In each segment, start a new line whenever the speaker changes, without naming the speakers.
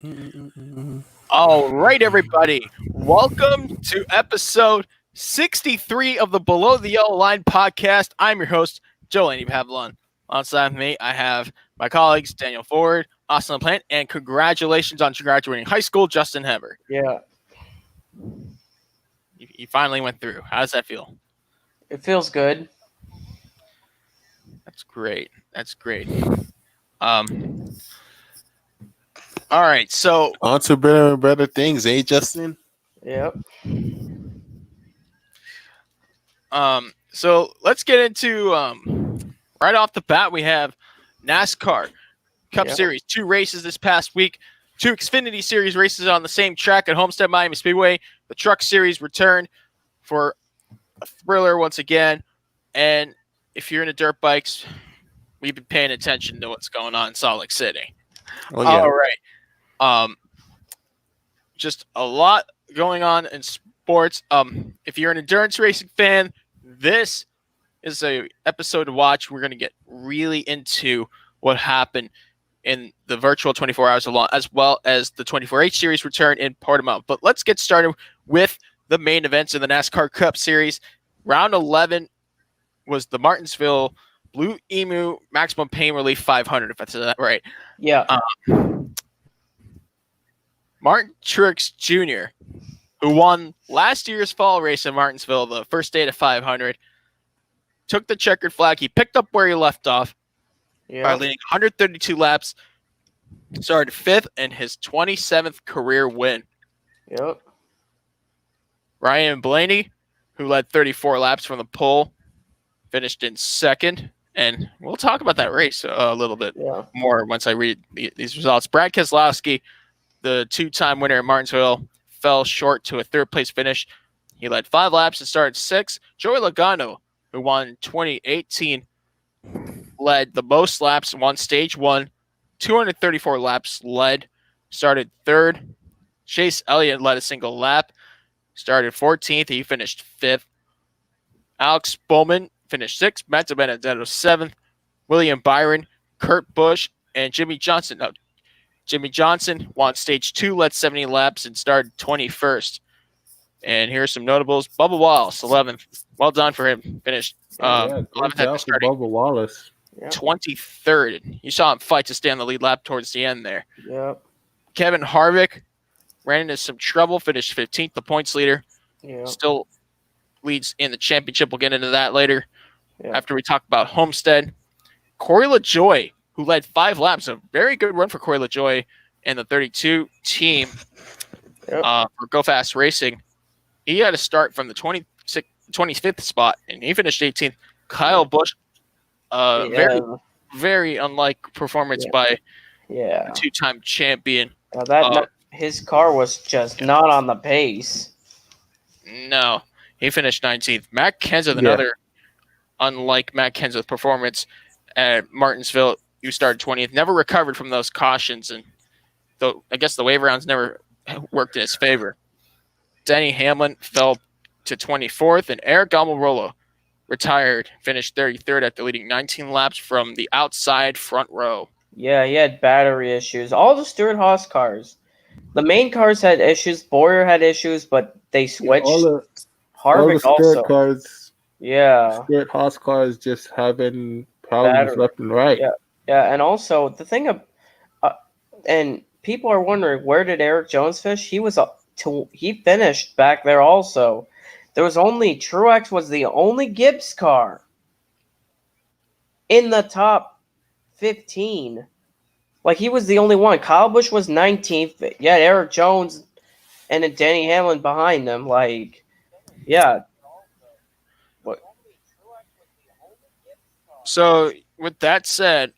Mm-mm-mm-mm.
All right, everybody. Welcome to episode 63 of the Below the Yellow Line podcast. I'm your host, Joel Pavlon. Alongside of me, I have my colleagues, Daniel Ford, Austin LaPlante, and congratulations on graduating high school, Justin Heber.
Yeah,
You finally went through. How does that feel?
it feels good.
That's great. That's great. Um, all right, so
On to better and better things, eh, Justin?
Yep.
so let's get into right off the bat. We have NASCAR Cup
Yep.
Series, 2 races this past week, 2 Xfinity Series races on the same track at Homestead Miami Speedway. The Truck Series returned for a thriller once again. And if you're into dirt bikes, we've been paying attention to what's going on in Salt Lake City.
Oh yeah.
All right. Just a lot going on in sports. If you're an endurance racing fan, this is a episode to watch. We're going to get really into what happened in the virtual 24 hours along, as well as the 24H series return in Portimao. But let's get started with the main events in the NASCAR Cup Series. Round 11 was the Martinsville Blue Emu Maximum Pain Relief 500, if I said that right.
Yeah.
Martin Truex Jr., who won last year's fall race in Martinsville, the first day to 500, took the checkered flag. He picked up where he left off by
Yeah.
leading 132 laps, started 5th in his 27th career win.
Yep.
Ryan Blaney, who led 34 laps from the pole, finished in 2nd. And we'll talk about that race a little bit
Yeah.
more once I read these results. Brad Keselowski, the 2-time winner at Martinsville, fell short to a 3rd-place finish. He led 5 laps and started 6th. Joey Logano, who won 2018, led the most laps, won stage 1, 234 laps led, started 3rd. Chase Elliott led a single lap, started 14th. He finished 5th. Alex Bowman finished 6th. Matt Benedetto 7th. William Byron, Kurt Busch, and Jimmy Johnson. No, Jimmy Johnson won stage 2, led 70 laps, and started 21st. And here's some notables. Bubba Wallace, 11th. Well done for him. Finished
Good
11th
job
after
for
starting
Bubba Wallace.
Yep.
23rd. You saw him fight to stay on the lead lap towards the end there.
Yep.
Kevin Harvick ran into some trouble, finished 15th, the points leader.
Yep.
Still leads in the championship. We'll get into that later
Yeah.
after we talk about Homestead. Corey LaJoy, who led 5 laps, a very good run for Corey LaJoy and the 32 team
Yep.
for Go Fast Racing. He had to start from the 25th spot, and he finished 18th. Kyle Busch, very,
Yeah.
very unlike performance
Yeah.
by
Yeah.
a 2-time champion.
Now that his car was just not on the pace.
No, he finished 19th. Matt Kenseth, another unlike Matt Kenseth performance at Martinsville, you started 20th. Never recovered from those cautions, and I guess the wave rounds never worked in his favor. Denny Hamlin fell to 24th, and Eric Almirola retired, finished 33rd after leading 19 laps from the outside front row.
Yeah, he had battery issues. All the Stuart Haas cars. The main cars had issues. Boyer had issues, but they switched.
all the
Harvick
Stuart
also.
cars,
Yeah.
Stuart Haas cars just having problems
Battery.
left and right.
Yeah. Yeah, and also the thing of, and people are wondering, where did Eric Jones finish? He finished back there also. There was only Truex was the only Gibbs car in the top 15. Like, he was the only one. Kyle Busch was 19th. Yeah, Eric Jones and then Denny Hamlin behind them. Like, yeah. What?
So, with that said,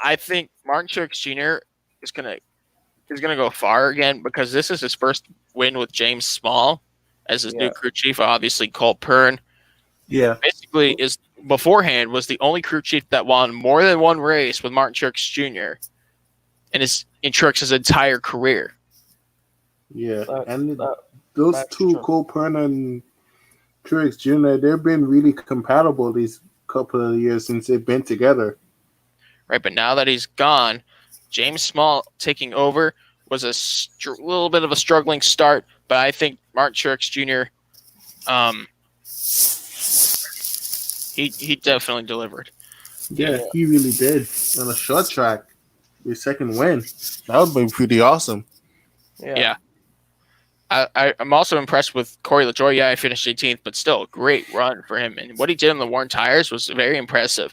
I think Martin Truex Jr. is gonna go far again because this is his first win with James Small as his new crew chief. Obviously, Cole Pern basically is beforehand was the only crew chief that won more than one race with Martin Truex Jr. in Truex's entire career.
Yeah,
That-
and
that-
those
that's
two,
true.
Cole Pern and Truex Jr., they've been really compatible these couple of years since they've been together.
Right, but now that he's gone, James Small taking over was a little bit of a struggling start, but I think Martin Truex Jr. He definitely delivered.
Yeah, he really did on a short track. His second win, that would be pretty awesome.
Yeah. I'm also impressed with Corey LaJoie. Yeah, I finished 18th, but still a great run for him. And what he did on the worn tires was very impressive.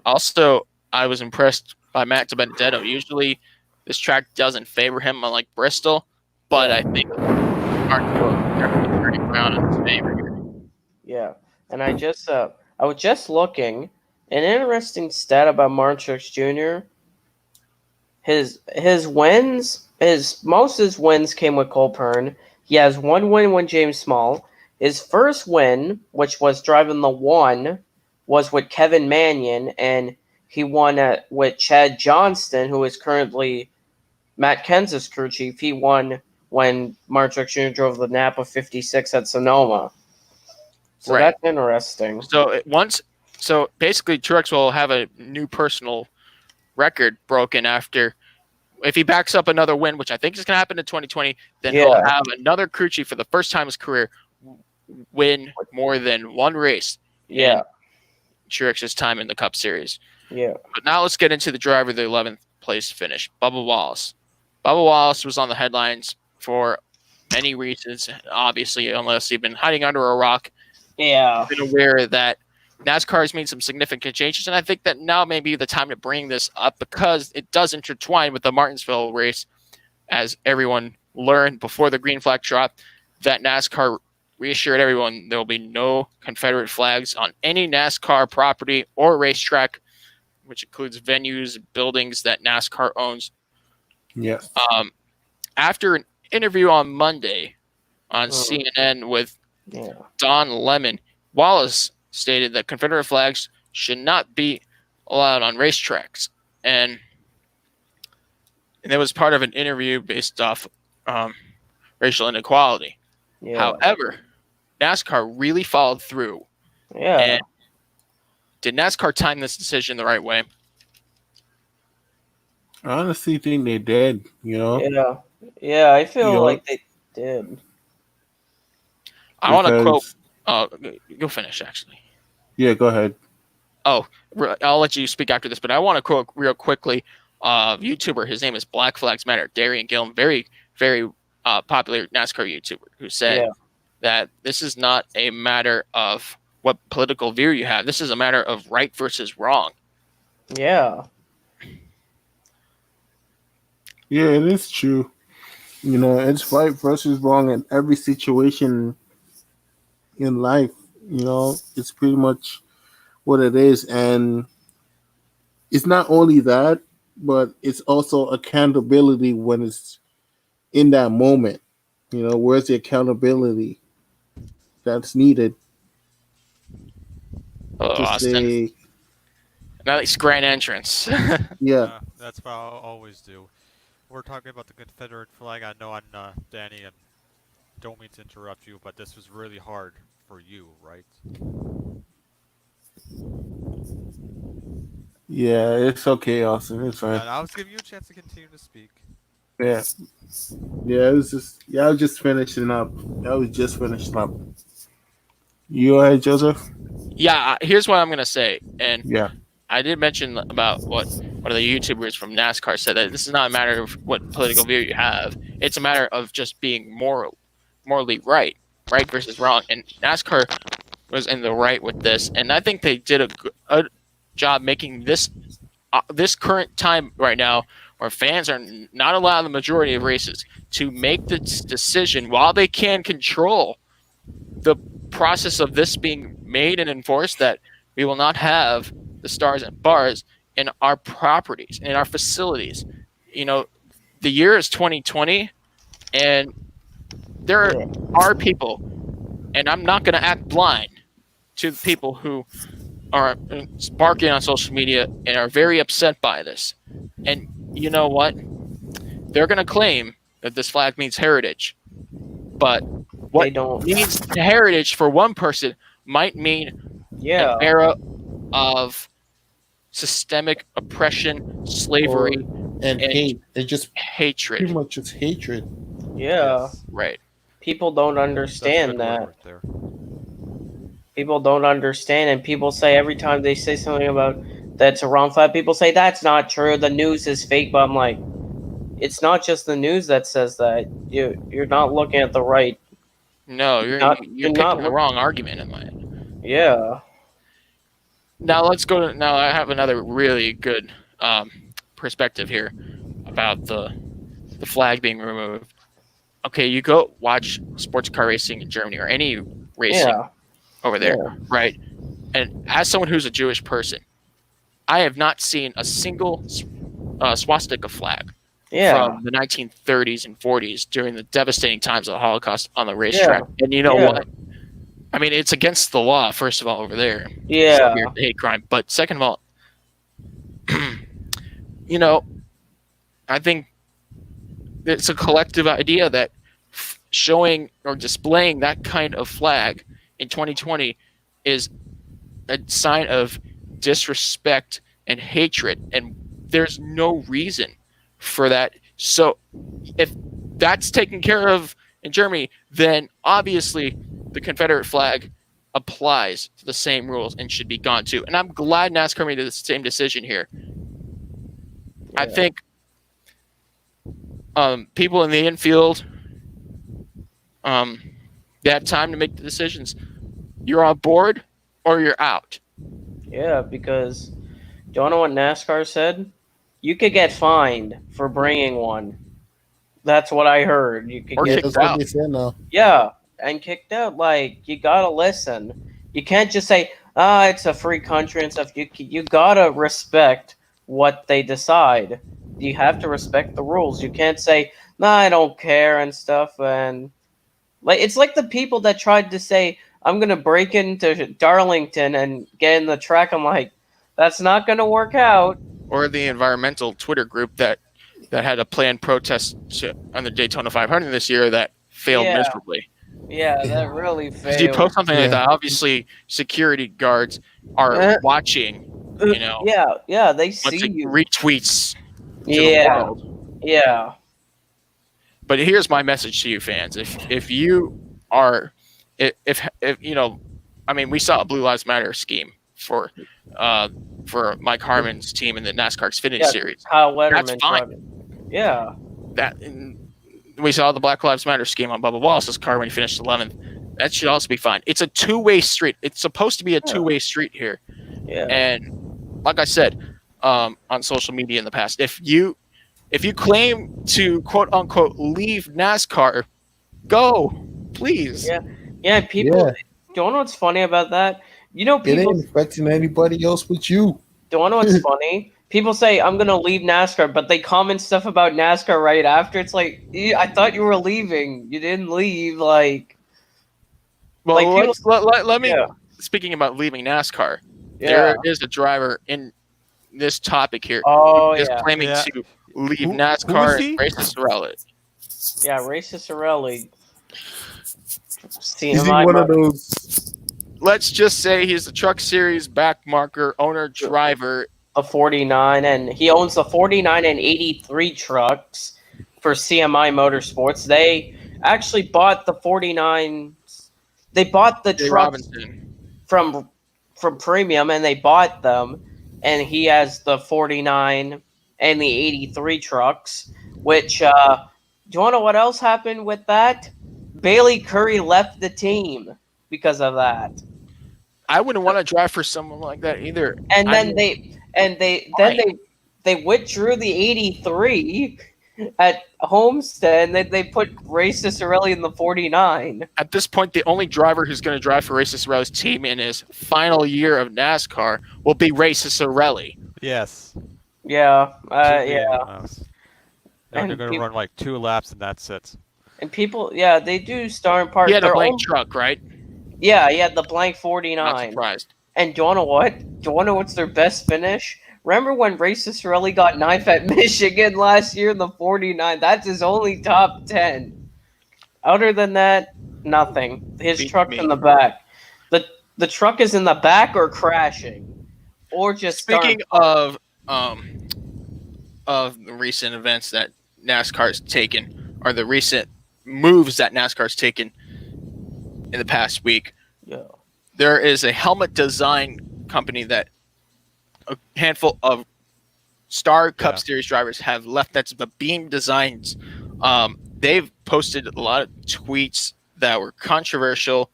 Also, I was impressed by Matt DiBenedetto. Usually, this track doesn't favor him, unlike Bristol, but I think Martin turning around in his favor here.
Yeah, and I was just looking. An interesting stat about Martin Truex Jr. His wins, most of his wins came with Cole Pearn. He has one win with James Small. His first win, which was driving the one, was with Kevin Manion, and he won with Chad Johnston, who is currently Matt Kenseth's crew chief. He won when Martin Truex Jr. drove the Napa 56 at Sonoma. So
Right.
that's interesting.
So basically, Truex will have a new personal record broken after. If he backs up another win, which I think is going to happen in 2020, then he'll have another crew chief for the first time in his career win more than one race.
Yeah.
Truex's time in the Cup Series.
Yeah.
But now let's get into the driver of the 11th place finish, Bubba Wallace. Bubba Wallace was on the headlines for many reasons, obviously, unless you've been hiding under a rock.
Yeah.
I've been aware that NASCAR has made some significant changes, and I think that now may be the time to bring this up because it does intertwine with the Martinsville race, as everyone learned before the green flag drop, that NASCAR reassured everyone there will be no Confederate flags on any NASCAR property or racetrack, which includes venues, buildings that NASCAR owns.
Yes.
After an interview on Monday on CNN with Don Lemon, Wallace stated that Confederate flags should not be allowed on racetracks. And it was part of an interview based off racial inequality.
Yeah.
However, NASCAR really followed through.
Yeah.
And did NASCAR time this decision the right way?
I honestly think they did,
Yeah. Yeah, I feel like they did.
I want to quote. Go finish, actually.
Yeah, go ahead.
Oh, I'll let you speak after this, but I want to quote real quickly. YouTuber, his name is Black Flags Matter, Darian Gillen, very, very popular NASCAR YouTuber, who said that this is not a matter of what political view you have. This is a matter of right versus wrong.
Yeah.
Yeah, it is true. It's right versus wrong in every situation in life. It's pretty much what it is. And it's not only that, but it's also accountability when it's in that moment. Where's the accountability that's needed?
Austin. Nice grand entrance.
Yeah.
That's what I'll always do. We're talking about the Confederate flag. I know I'm Danny, and don't mean to interrupt you, but this was really hard for you, right?
Yeah, it's okay, Austin. It's fine.
I was giving you a chance to continue to speak.
Yeah. Yeah, I was just finishing up. You all right, Joseph?
Yeah, here's what I'm going to say. And
yeah,
I did mention about what one of the YouTubers from NASCAR said, that this is not a matter of what political view you have. It's a matter of just being morally right versus wrong. And NASCAR was in the right with this. And I think they did a good job making this current time right now where fans are not allowed the majority of races to make this decision while they can control the process of this being made and enforced, that we will not have the stars and bars in our properties, in our facilities. The year is 2020, and there are people, and I'm not going to act blind to people who are sparking on social media and are very upset by this. And you know what? They're going to claim that this flag means heritage, but what
they don't.
means heritage for one person might mean
Yeah.
an era of systemic oppression, slavery,
and hate. They just
hatred.
pretty much just hatred.
Yeah.
Yes.
Right.
People don't
That's a
understand
good word
that.
right there.
People don't understand, and people say every time they say something about that's a wrong flag, people say that's not true. The news is fake. But I'm like, it's not just the news that says that. You're not looking at the right.
No, you're
Not-
you're
you're
picking
not
the
look-
wrong argument in my head.
Yeah.
Now let's go to. Now I have another really good perspective here about the flag being removed. Okay, you go watch sports car racing in Germany or any racing
Yeah.
over there,
Yeah.
right? And as someone who's a Jewish person, I have not seen a single swastika flag
Yeah.
from the 1930s and 40s during the devastating times of the Holocaust on the
Yeah.
racetrack. And you know
Yeah.
what? I mean, it's against the law, first of all, over there.
Yeah.
So weird, hate crime. But second of all, you know, I think it's a collective idea that showing or displaying that kind of flag in 2020 is a sign of disrespect and hatred, and there's no reason for that. So if that's taken care of in Germany, then obviously the Confederate flag applies to the same rules and should be gone too. And I'm glad NASCAR made the same decision here. I
Yeah.
think people in the infield, they have time to make the decisions. You're on board or you're out.
Yeah, because do you want to know what NASCAR said? You could get fined for bringing one. That's what I heard. You could
Or
Yeah,
get
kicked
that's what
out.
they said now.
yeah, and kicked out. Like you gotta listen. You can't just say, it's a free country and stuff. You gotta respect what they decide. You have to respect the rules. You can't say, nah, I don't care and stuff. And like it's like the people that tried to say, I'm gonna break into Darlington and get in the track. I'm like, that's not gonna work out.
Or the environmental Twitter group that had a planned protest on the Daytona 500 this year that failed
Yeah.
miserably.
Yeah, that really
If you
failed.
post something like
Yeah.
that, obviously security guards are watching. You know,
Yeah, they
once
see
it
you.
retweets to
Yeah,
the world.
yeah,
But here's my message to you fans: if you are, if you know, I mean, we saw a Blue Lives Matter scheme for Mike Harmon's team in the NASCAR Xfinity
Yeah.
Series.
Kyle Letterman.
That's fine.
tried it. Yeah,
We saw the Black Lives Matter scheme on Bubba Wallace's car when he finished 11th. That should also be fine. It's a two-way street. It's supposed to be a two-way street here.
yeah,
And like I said on social media in the past, if you claim to quote unquote leave NASCAR, go, please.
Yeah. yeah. People,
Yeah.
do you know what's funny about that? You know,
It
people.
ain't affecting anybody else but you.
Do you know what's funny? People say I'm gonna leave NASCAR, but they comment stuff about NASCAR right after. It's like, I thought you were leaving. You didn't leave. Like,
Well,
Like, people-
let me.
yeah.
Speaking about leaving NASCAR,
yeah.
there is a driver in this topic here
Oh
is
yeah,
claiming
Yeah.
to leave
Who
NASCAR
is he?
and race to Sorella.
yeah. Racist Sorelli. See,
Is he one of those?
Let's just say he's the Truck Series backmarker owner driver.
the 49, and he owns the 49 and 83 trucks for CMI Motorsports. They actually bought the 49. They bought the
Jay
trucks
Robinson.
from Premium, and they bought them. And he has the 49 and the 83 trucks. Which, do you want to know what else happened with that? Bailey Curry left the team because of that.
I wouldn't want to drive for someone like that either.
And
I
then
mean,
they withdrew the 83 at Homestead, and they put Ray Cicerelli in the 49.
at this point, the only driver who's going to drive for Ray Cicerelli's team in his final year of NASCAR will be Ray Cicerelli.
Yes.
Yeah,
Should be
yeah.
announced. They're
And
going to
peop-
run like 2 laps and that's it.
And people, yeah, they do star and part.
He had a
their
blank
own-
truck, right?
Yeah, yeah, the blank
Not
49.
surprised.
And do you wanna what? Do you wanna know what's their best finish? Remember when Ray Cicerelli got ninth at Michigan last year in the 49? That's his only top 10. Other than that, Nothing. His
Beat
truck's
me.
in the back. The truck is in the back or crashing, or just
Speaking
starting-
of the recent events that NASCAR's taken, or the recent moves that NASCAR's taken in the past week,
Yeah.
there is a helmet design company that a handful of Star Cup
Yeah.
Series drivers have left. That's the Beam Designs. They've posted a lot of tweets that were controversial,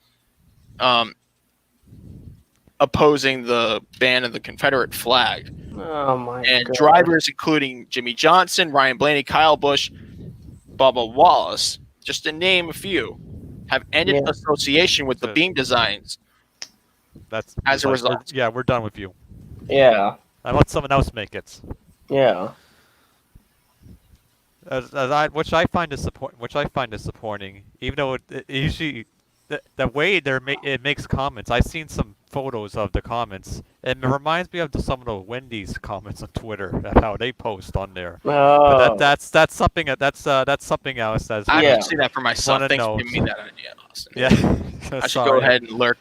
opposing the ban of the Confederate flag.
Oh my
And
god.
drivers including Jimmy Johnson, Ryan Blaney, Kyle Busch, Bubba Wallace, just to name a few, have ended
Yeah.
association with the
So-
Beam Designs.
That's
As a
like,
result.
we're done with you.
Yeah.
I let someone else make it.
Yeah.
Which I find disappointing. Even though it usually the way it makes comments. I've seen some photos of the comments, and it reminds me of some of the Wendy's comments on Twitter of how they post on there. But
Oh.
that's something that's something else. That's
I
Yeah.
didn't see that for myself.
Wanna
Thanks for
know.
giving me that idea, Austin.
yeah.
I should go ahead and lurk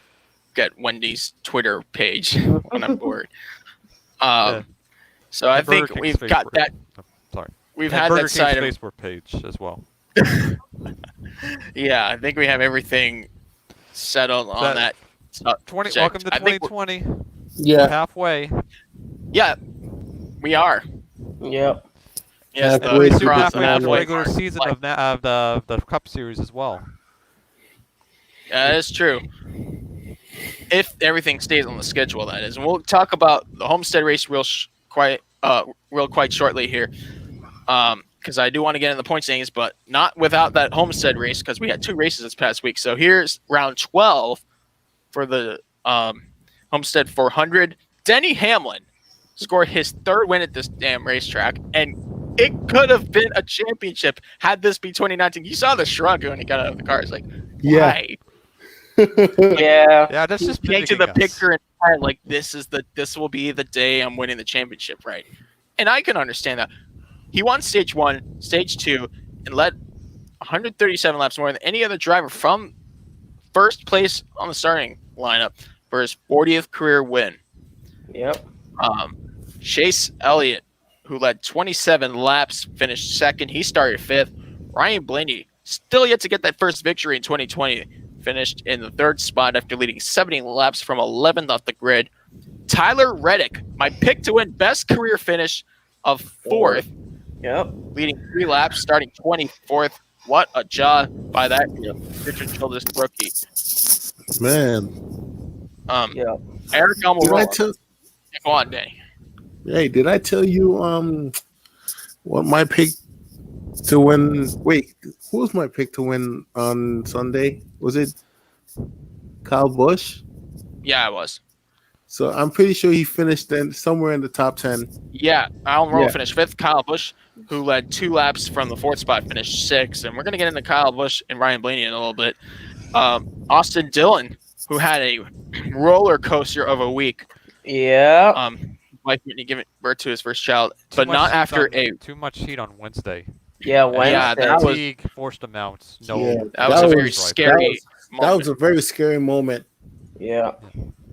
at Wendy's Twitter page when I'm bored.
Yeah.
So I
And Burger
think
King's
we've got
Facebook.
that.
Sorry.
We've
And
had
Burger
that
King's
side of.
Facebook page as well.
Yeah, I think we have everything settled on that.
20.
subject.
Welcome to
I think
2020. We're
Yeah,
halfway.
Yeah, we are.
Yep.
Yes,
Yeah,
the
way
We're
too
soon
cross
halfway
the
through the
line.
regular season of the Cup Series as well.
Yeah, that is true. If everything stays on the schedule, that is, and we'll talk about the Homestead race quite shortly here, because I do want to get in the point standings, but not without that Homestead race because we had 2 races this past week. So here's round 12 for the Homestead 400. Denny Hamlin scored his 3rd win at this damn racetrack, and it could have been a championship had this be 2019. You saw the shrug when he got out of the car. It's like,
yeah.
why?
Yeah.
Yeah, that's just
Painted
mimicking
the
us.
picture in his head like this will be the day I'm winning the championship, right? And I can understand that. He won stage 1, stage 2, and led 137 laps more than any other driver from first place on the starting lineup for his 40th career win.
Yep.
Chase Elliott, who led 27 laps, finished 2nd. He started 5th. Ryan Blaney, still yet to get that first victory in 2020, finished in the 3rd spot after leading 70 laps from 11th off the grid. Tyler Reddick, my pick to win, best career finish of 4th,
Yep.
leading 3 laps, starting 24th. What a job by that Richard Childress rookie.
Man,
Yep.
Eric
did I
Almirola.
tell?
Go on, Danny.
Hey, did I tell you what my pick to win? Wait, who was my pick to win on Sunday? Was it Kyle Busch?
Yeah, I was.
So I'm pretty sure he finished then somewhere in the top 10.
Yeah, Almirola
Yeah.
finished 5th. Kyle Busch, who led 2 laps from the 4th spot, finished 6th. And we're going to get into Kyle Busch and Ryan Blaney in a little bit. Austin Dillon, who had a roller coaster of a week.
Yeah.
Wife Whitney giving birth to his first child,
Too
but
much
not
heat
after
on- too much heat on Wednesday.
Yeah. Wednesday.
Yeah, that was-
Fatigue forced him out. No,
Yeah,
that was a very
was-
scary
That
moment.
was a very scary moment.
Yeah.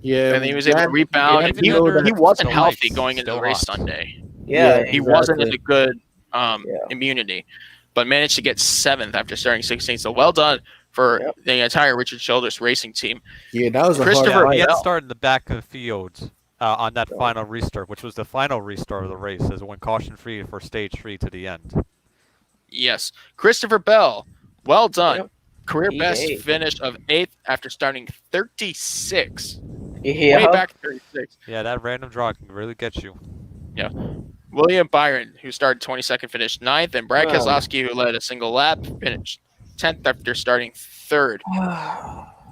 Yeah,
And he was able to
glad-
rebound.
glad
And
to
he,
know that-
he wasn't
the
healthy
lights
going into the
still
race
hot.
Sunday.
Yeah.
Yeah.
He wasn't in
Exactly.
a good
Yeah.
immunity, but managed to get 7th after starting 16th. So well done for
Yep.
the entire Richard Childress racing team.
Yeah, that was a
Christopher
hard
he
fight.
had
Bell.
started in the back of the field on that final restart, which was the final restart of the race, as it went caution-free for stage 3 to the end.
Yes, Christopher Bell, well done.
Yep.
Career best
P8.
finish of 8th after starting 36.
Yeah.
Way back 36.
Yeah, that random draw can really get you.
William Byron, who started 22nd, finished 9th, and Brad
Wow.
Keselowski, who led a single lap, finished 10th after starting 3rd.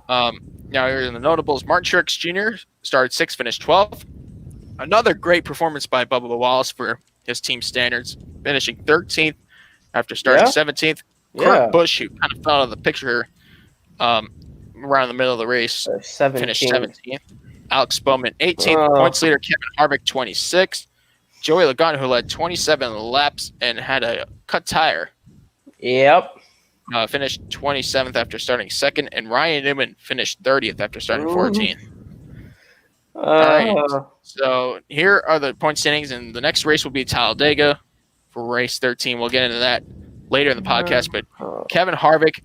Now here in the notables, Martin Truex Jr. started 6th, finished 12th. Another great performance by Bubba Wallace for his team standards, finishing 13th after starting
Yeah.
17th.
Yeah.
Kurt Busch, who kind of fell out of the picture around the middle of the race, finished 17th. Alex Bowman, 18th.
Oh.
Points leader Kevin Harvick, 26th. Joey Logano, who led 27 laps and had a cut tire.
Yep.
finished 27th after starting second, and Ryan Newman finished 30th after starting
Ooh.
14th. right.
Uh,
So here are the point standings, and the next race will be Talladega for race 13. We'll get into that later in the podcast, but Kevin Harvick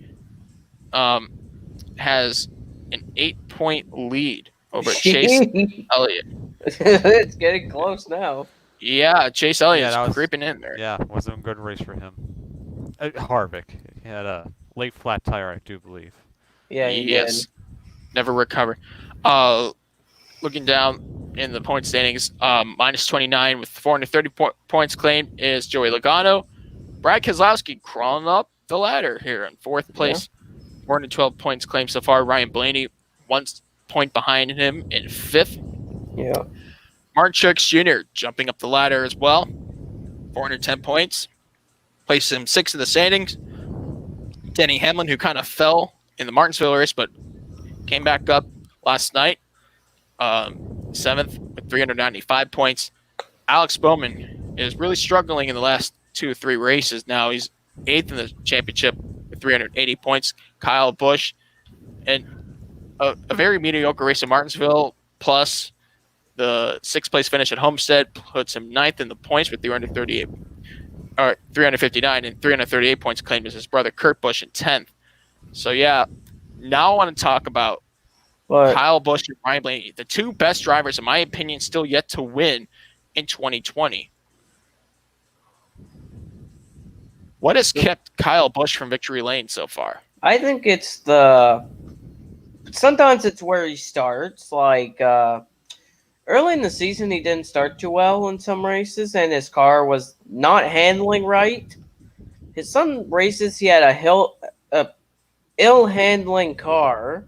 has an 8-point lead over Chase Elliott.
It's getting close now.
Yeah, Chase Elliott's
that was-
creeping in there.
Yeah, wasn't a good race for him. Harvick. He had a late flat tire, I do believe.
Yeah, he
Yes.
did.
Never recover. Looking down in the point standings, minus 29 with 430 points claimed is Joey Logano. Brad Keselowski crawling up the ladder here in fourth place. 412 points claimed so far. Ryan Blaney, 1 point behind him in fifth.
Yeah.
Martin Truex Jr. jumping up the ladder as well. 410 points. Placed him sixth in the standings. Denny Hamlin, who kind of fell in the Martinsville race, but came back up last night. Seventh with 395 points. Alex Bowman is really struggling in the last 2 or 3 races now. He's eighth in the championship with 380 points. Kyle Busch, and a very mediocre race in Martinsville, plus the 6th place finish at Homestead puts him 9th in the points with 359 and 338 points claimed as his brother Kurt Busch in 10th. So yeah, now I want to talk about Kyle Busch and Ryan Blaney, the 2 best drivers, in my opinion, still yet to win in 2020. What has kept Kyle Busch from victory lane so far?
I think it's sometimes it's where he starts. Like early in the season, he didn't start too well in some races, and his car was not handling right. Some races he had a ill handling car,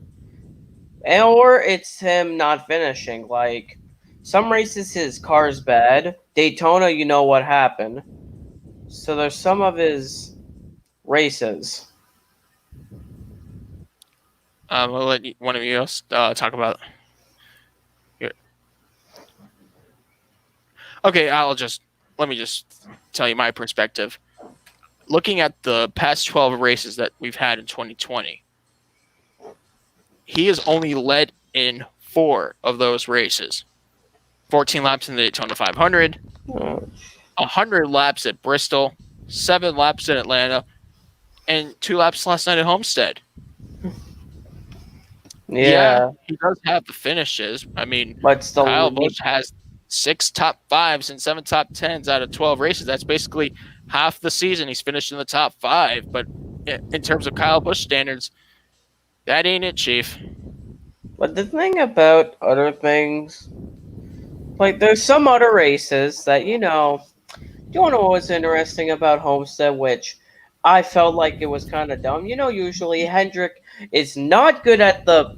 or it's him not finishing. Like some races, his car's bad. Daytona, you know what happened. So there's some of his races.
I'll let one of you else talk about it. Okay, let me just tell you my perspective. Looking at the past 12 races that we've had in 2020, he has only led in 4 of those races. 14 laps in the Daytona 500, 100 laps at Bristol, 7 laps in Atlanta, and 2 laps last night at Homestead.
Yeah,
he does have the finishes. I mean,
but still,
Kyle Busch has 6 top 5s and 7 top 10s out of 12 races. That's basically half the season he's finished in the top 5. But in terms of Kyle Busch standards, that ain't it, Chief.
But the thing about other things, like there's some other races that, you know what was interesting about Homestead, which I felt like it was kind of dumb. Usually Hendrick is not good at the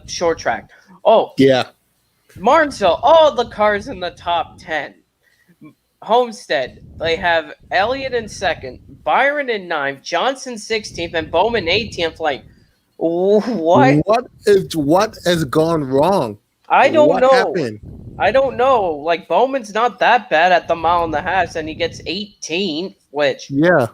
short track. Oh,
Yeah.
Martinsville, all the cars in the top 10. Homestead, they have Elliott in 2nd, Byron in 9th, Johnson 16th, and Bowman 18th. Like, what?
What has gone wrong?
I don't
what
know.
Happened?
I don't know. Like, Bowman's not that bad at the mile and a half, and he gets 18th, which,
Yeah.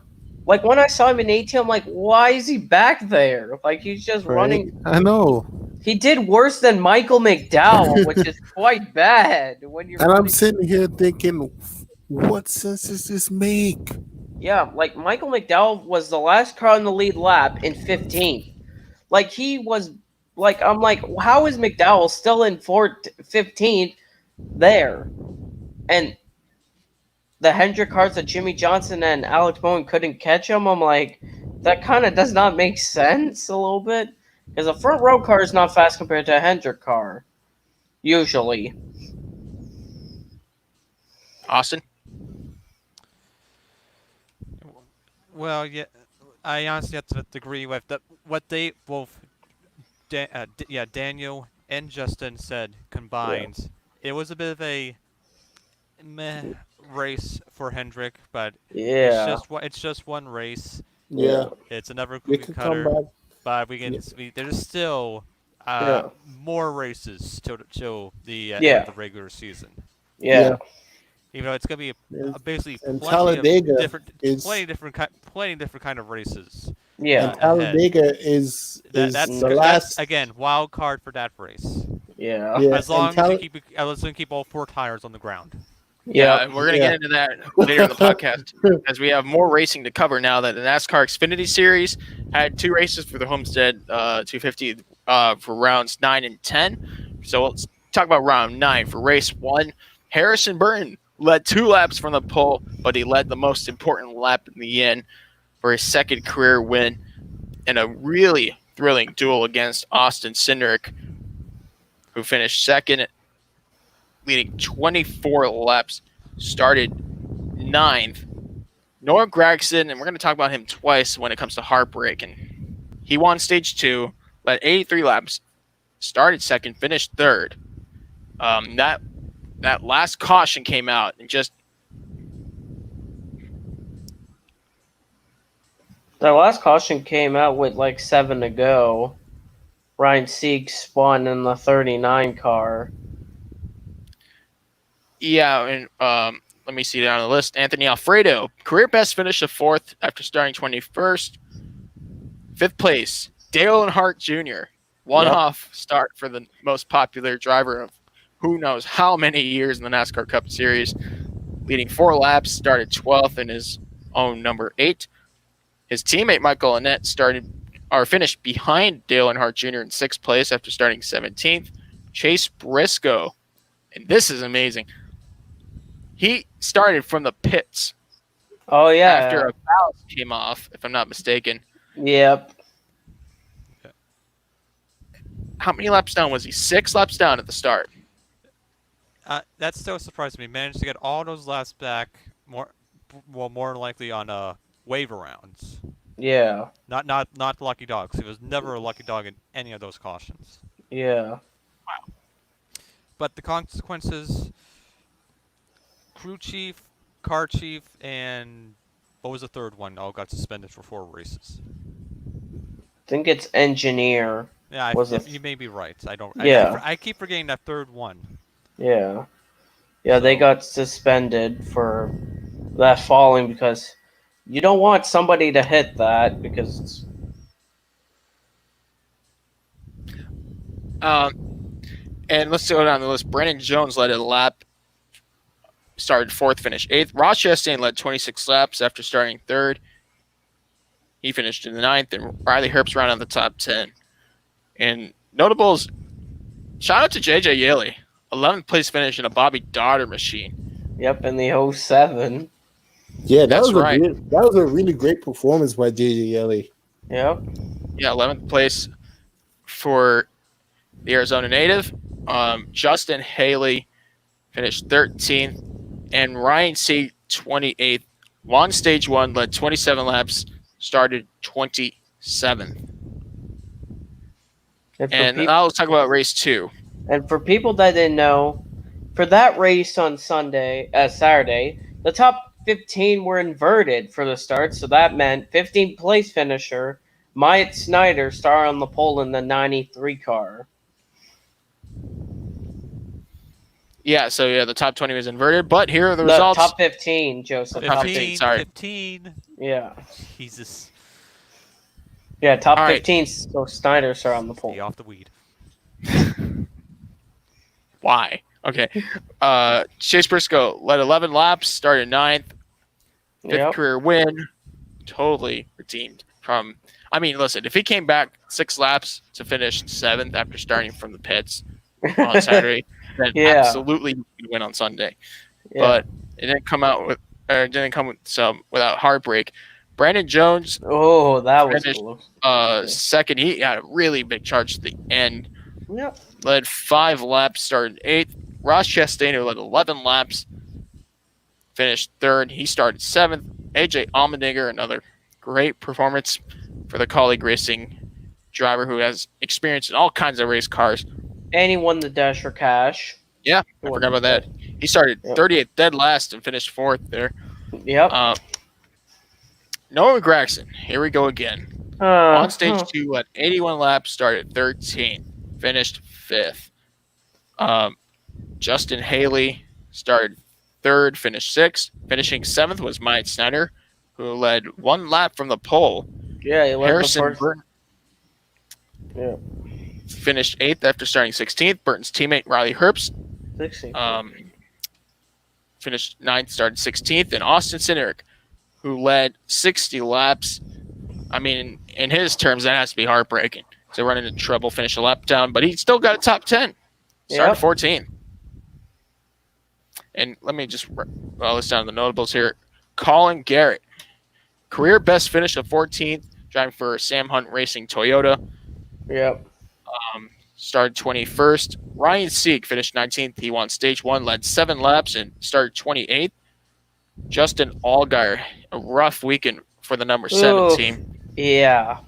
like, when I saw him in 18, I'm like, why is he back there? Like, he's just running.
I know.
He did worse than Michael McDowell, which is quite bad.
And I'm sitting here thinking, what sense does this make?
Yeah, like, Michael McDowell was the last car on the lead lap in 15th. Like, he was, like, I'm like, how is McDowell still in 15th there? And the Hendrick cars that Jimmy Johnson and Alex Bowman couldn't catch him, I'm like, that kind of does not make sense a little bit. Because a front row car is not fast compared to a Hendrick car, usually.
Austin?
Well, yeah, I honestly have to agree with what they both, Daniel and Justin said combined. Yeah. It was a bit of a meh race for Hendrick, but it's just one race.
Yeah,
it's another cookie cutter. But there's still more races till the end of the regular season.
Yeah.
Even though it's gonna be basically
Talladega
plenty different kind of races.
Yeah.
ahead.
Talladega is
That's
the last.
again wild card for that race.
Yeah.
Yeah,
As long
and
as you keep all 4 tires on the ground.
Yeah,
Yeah.
and we're going to
Yeah.
get into that later in the podcast as we have more racing to cover now that the NASCAR Xfinity Series had 2 races for the Homestead 250 for rounds 9 and 10. So let's talk about round 9 for race 1. Harrison Burton led 2 laps from the pole, but he led the most important lap in the end for his second career win in a really thrilling duel against Austin Cindric, who finished second, leading 24 laps, started 9th. Noah Gragson, and we're going to talk about him twice when it comes to heartbreak. And he won stage 2, led 83 laps, started second, finished third. That last caution came out and just
The last caution came out with like 7 to go. Ryan Sieg spun in the 39 car.
yeah, and let me see down the list. Anthony Alfredo, career best finish of 4th after starting 21st. 5th place, Dale Earnhardt Jr. One-off start for the most popular driver of who knows how many years in the NASCAR Cup Series, leading 4 laps, started 12th in his own number 8. His teammate Michael Annett finished behind Dale Earnhardt Jr. in 6th place after starting 17th. Chase Briscoe, and this is amazing. He started from the pits
Oh yeah.
after a ballast came off, if I'm not mistaken.
Yep.
How many laps down was he? 6 laps down at the start.
That still surprised me. He managed to get all those laps back more than likely on waiver rounds.
Yeah.
Not lucky dogs. He was never a lucky dog in any of those cautions.
Yeah.
But the consequences: crew chief, car chief, and what was the third one? All got suspended for 4 races.
I think it's engineer.
Yeah,
Was it-
you may be right. I don't.
Yeah.
I keep forgetting that third one.
Yeah. Yeah, they
So-
got suspended for that falling because you don't want somebody to hit that because
And let's go down the list. Brandon Jones led a lap, started 4th, finished 8th. Ross Chastain led 26 laps after starting 3rd. He finished in the 9th, and Riley Herbst rounded out the top 10. And notables, shout out to JJ Yeley, 11th place finish in a Bobby Daughter machine.
yep, in the 07.
Yeah, that
That's
was
right.
that was a really great performance by JJ Yeley.
Yep.
Yeah, 11th place for the Arizona native. Justin Haley finished 13th, and Ryan Sieg 28th. Won stage 1, led 27 laps, started 27th. And now let's talk about race 2.
And for people that didn't know, for that race on Saturday, the top 15 were inverted for the start, so that meant 15th place finisher Myatt Snyder started on the pole in the 93 car.
Yeah, so yeah, the top 20 was inverted, but here are the
The
results.
top 15, Joseph. Top
15, sorry.
15.
Yeah.
Jesus.
Yeah, top
All right.
15, so Snyder started on the pole.
Stay off the weed.
Why? Okay. Chase Briscoe led 11 laps, started 9th, 5th
Yep.
career win, totally redeemed from. I mean, listen, if he came back 6 laps to finish 7th after starting from the pits on Saturday, then
Yeah.
absolutely he would win on Sunday.
Yeah.
But it didn't come out with, or it didn't come without heartbreak. Brandon Jones,
Oh, that was
finished,
close.
second. He had a really big charge at the end.
Yep.
Led 5 laps, started 8th. Ross Chastain, who led 11 laps, finished 3rd. He started 7th. AJ Allmendinger, another great performance for the colleague racing driver who has experience in all kinds of race cars.
And he won the Dasher Cash.
Yeah, I forgot about that. He started
Yep.
38th, dead last, and finished 4th there.
Yep.
Noah Gragson, here we go again. On stage 2, led 81 laps, started 13th, finished 5th. Justin Haley started 3rd, finished 6th. Finishing 7th was Myatt Snyder, who led 1 lap from the pole
Yeah, he led
Harrison
the first.
Burton
Yeah,
finished 8th after starting 16th. Burton's teammate Riley Herbst
16.
finished 9th, started 16th, and Austin Cindric, who led 60 laps. I mean, in his terms, that has to be heartbreaking. So running into trouble, finish a lap down, but he still got a top 10. Started
Yep.
14. And let me just list down the notables here. Colin Garrett, career best finish of 14th, driving for Sam Hunt Racing Toyota.
Yep.
Started 21st. Ryan Sieg finished 19th. He won stage 1, led 7 laps, and started 28th. Justin Allgaier, a rough weekend for the number 7
Oof.
team.
Yeah.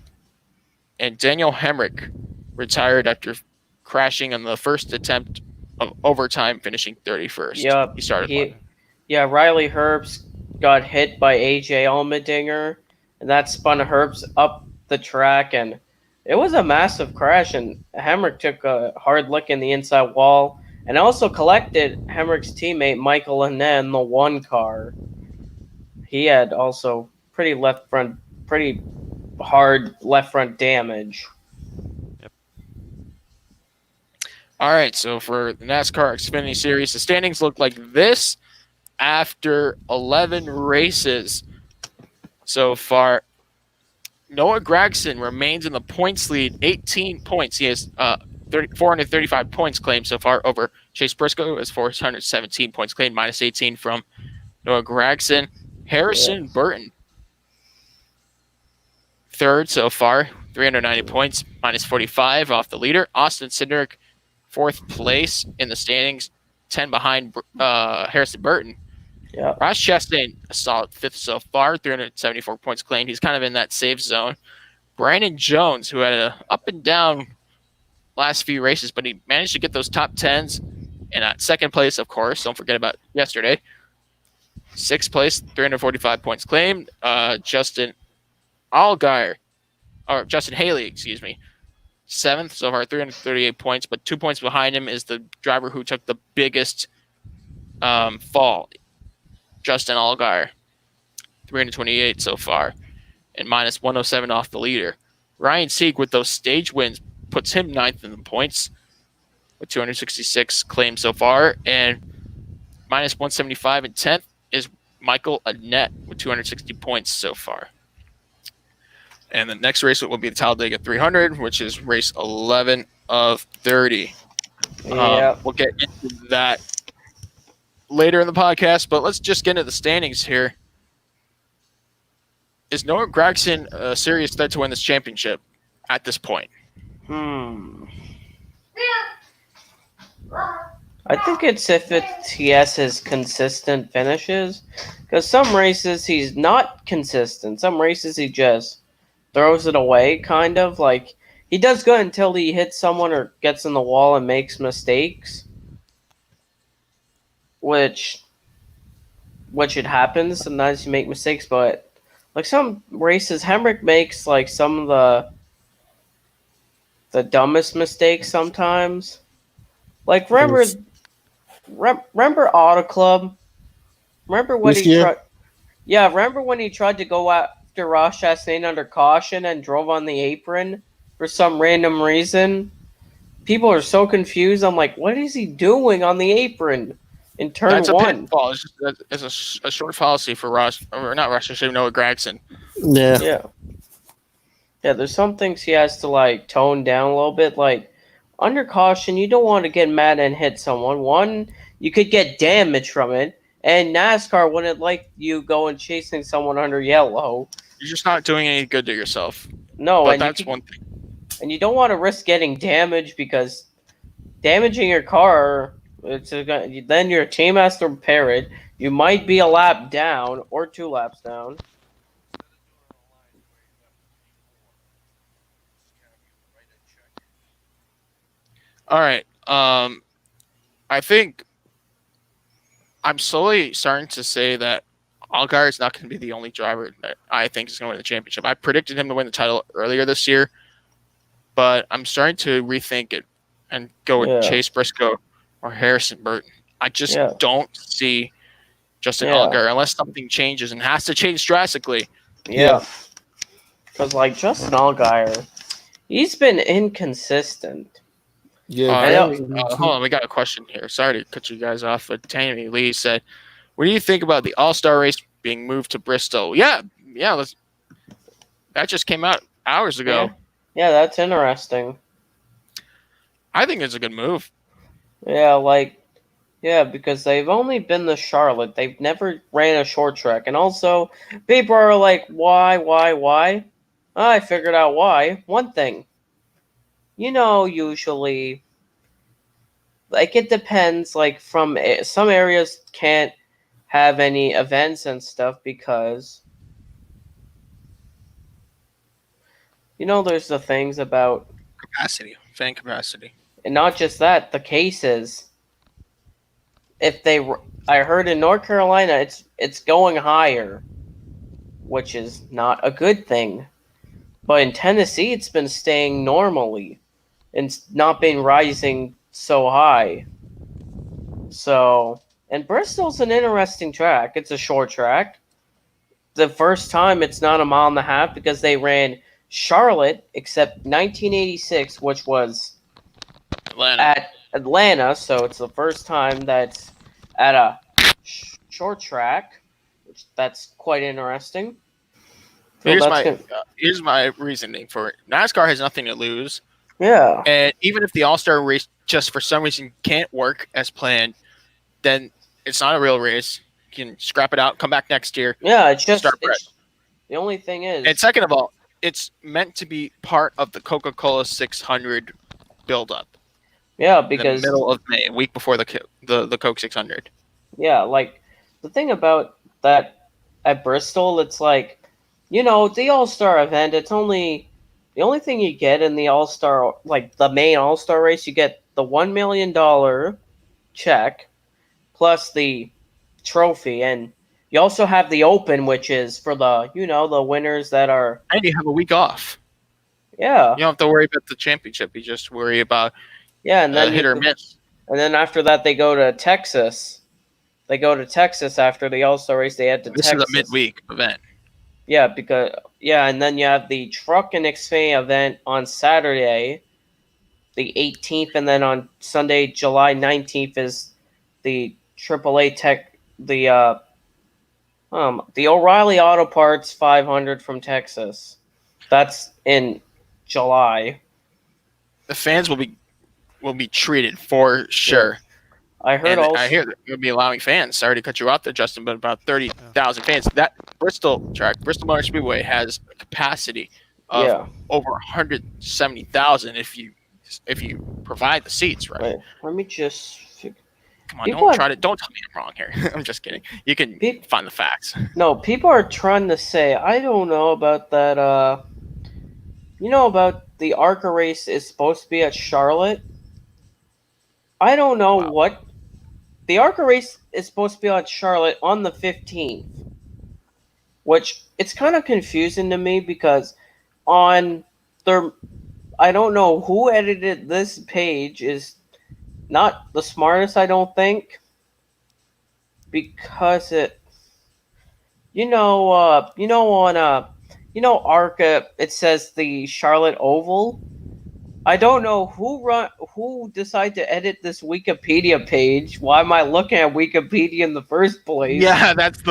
And Daniel Hemrick retired after crashing on the first attempt of overtime, finishing 31st.
Yep.
He started
Yeah, Riley Herbst got hit by AJ Allmendinger, and that spun Herbst up the track, and it was a massive crash, and Hemrick took a hard lick in the inside wall, and also collected Hemrick's teammate Michael Annett in the 1 car. He had also pretty hard left front damage.
All right, so for the NASCAR Xfinity Series, the standings look like this after 11 races so far. Noah Gragson remains in the points lead, 18 points. He has 435 points claimed so far over Chase Briscoe, who has 417 points claimed, minus 18 from Noah Gragson. Harrison Burton, third so far, 390 points, minus 45 off the leader. Austin Cindric, 4th place in the standings, 10 behind Harrison Burton.
Yeah.
Ross Chastain, a solid 5th so far, 374 points claimed. He's kind of in that safe zone. Brandon Jones, who had a up and down last few races, but he managed to get those top 10s. And at 2nd place, of course, don't forget about yesterday. 6th place, 345 points claimed. Justin Haley, 7th so far, 338 points, but 2 points behind him is the driver who took the biggest fall, Justin Allgaier, 328 so far, and minus 107 off the leader. Ryan Sieg, with those stage wins, puts him 9th in the points with 266 claims so far, and minus 175 in 10th is Michael Annett with 260 points so far. And the next race will be the Talladega 300, which is race 11 of 30.
Yeah.
We'll get into that later in the podcast, but let's just get into the standings here. Is Noah Gragson a serious threat to win this championship at this point?
I think it's if he has his consistent finishes, because some races he's not consistent. Some races he just throws it away, kind of. Like, he does good until he hits someone or gets in the wall and makes mistakes, which it happens. Sometimes you make mistakes, but like some races, Hemrick makes like some of the dumbest mistakes sometimes. Like, remember Auto Club? Remember when
This
he
year?
tried? Yeah, remember when he tried to go after Ross Chastain under caution and drove on the apron for some random reason? People are so confused. I'm like, what is he doing on the apron in turn
That's a
1?
pitfall. It's a short policy for Noah Gragson.
Yeah.
Yeah, there's some things he has to like tone down a little bit. Like, under caution, you don't want to get mad and hit someone. One, you could get damage from it, and NASCAR wouldn't like you going chasing someone under yellow.
You're just not doing any good to yourself.
No,
But
and
that's one thing.
And you don't want to risk getting damage, because damaging your car, then your team has to repair it. You might be a lap down or 2 laps down.
All right. I think I'm slowly starting to say that Allgaier is not going to be the only driver that I think is going to win the championship. I predicted him to win the title earlier this year, but I'm starting to rethink it and go with Chase Briscoe or Harrison Burton. I just don't see Justin Allgaier unless something changes, and has to change drastically.
Yeah. Because, like, Justin Allgaier, he's been inconsistent.
Yeah,
I know.
Hold on, we got a question here. Sorry to cut you guys off, but Tammy Lee said, "What do you think about the All-Star race being moved to Bristol?" Yeah. That just came out hours ago.
Yeah, that's interesting.
I think it's a good move.
Yeah, because they've only been to Charlotte. They've never ran a short track. And also, people are like, why? I figured out why. One thing. Usually, like, it depends. Like, some areas can't have any events and stuff because, there's the things about,
Fan capacity.
and not just that, the cases. I heard in North Carolina, it's going higher, which is not a good thing. But in Tennessee, it's been staying normally, and not been rising so high. So, and Bristol's an interesting track. It's a short track. The first time, it's not a mile and a half because they ran Charlotte, except 1986, which was
Atlanta.
at Atlanta, so it's the first time that's at a short track, which that's quite interesting. So
Here's my reasoning for it. NASCAR has nothing to lose,
yeah,
and even if the All-Star race just for some reason can't work as planned, then it's not a real race. You can scrap it out, come back next year.
yeah. It's just
Start Brett.
the only thing is,
And second of all, it's meant to be part of the Coca-Cola 600 build-up.
yeah,
In the
because
middle of May, a week before the Coke 600.
yeah, like the thing about that at Bristol, it's like, the All-Star event. It's only the only thing you get in the All-Star, like the main All-Star race. You get the $1 million check plus the trophy, and you also have the Open, which is for the the winners that are
And you have a week off.
yeah,
You don't have to worry about the championship. You just worry about
and then
hit or miss.
and then after that they go to Texas. They go to Texas after the All-Star race. They head to
This
Texas.
is a midweek event.
Yeah, and then you have the Truck and Xfinity event on Saturday, the 18th, and then on Sunday, July 19th is the AAA Tech, the O'Reilly Auto Parts 500 from Texas. That's in July.
The fans will be treated for sure.
I heard
And
also.
I hear that you'll be allowing fans. Sorry to cut you out there, Justin, but about 30,000 fans. That Bristol Motor Speedway has a capacity of
Yeah.
over 170,000 if you provide the seats, right?
Wait, let me just.
Come on,
People
don't
have-
tell me I'm wrong here. I'm just kidding. You can
Pe-
find the facts.
No, people are trying to say, I don't know about that. About the ARCA race is supposed to be at Charlotte. I don't know
Wow.
what. The ARCA race is supposed to be at Charlotte on the 15th, which it's kind of confusing to me because on their. I don't know who edited this page is not the smartest, I don't think, because it. On ARCA it says the Charlotte Oval. I don't know who decided to edit this Wikipedia page. Why am I looking at Wikipedia in the first place?
Yeah, that's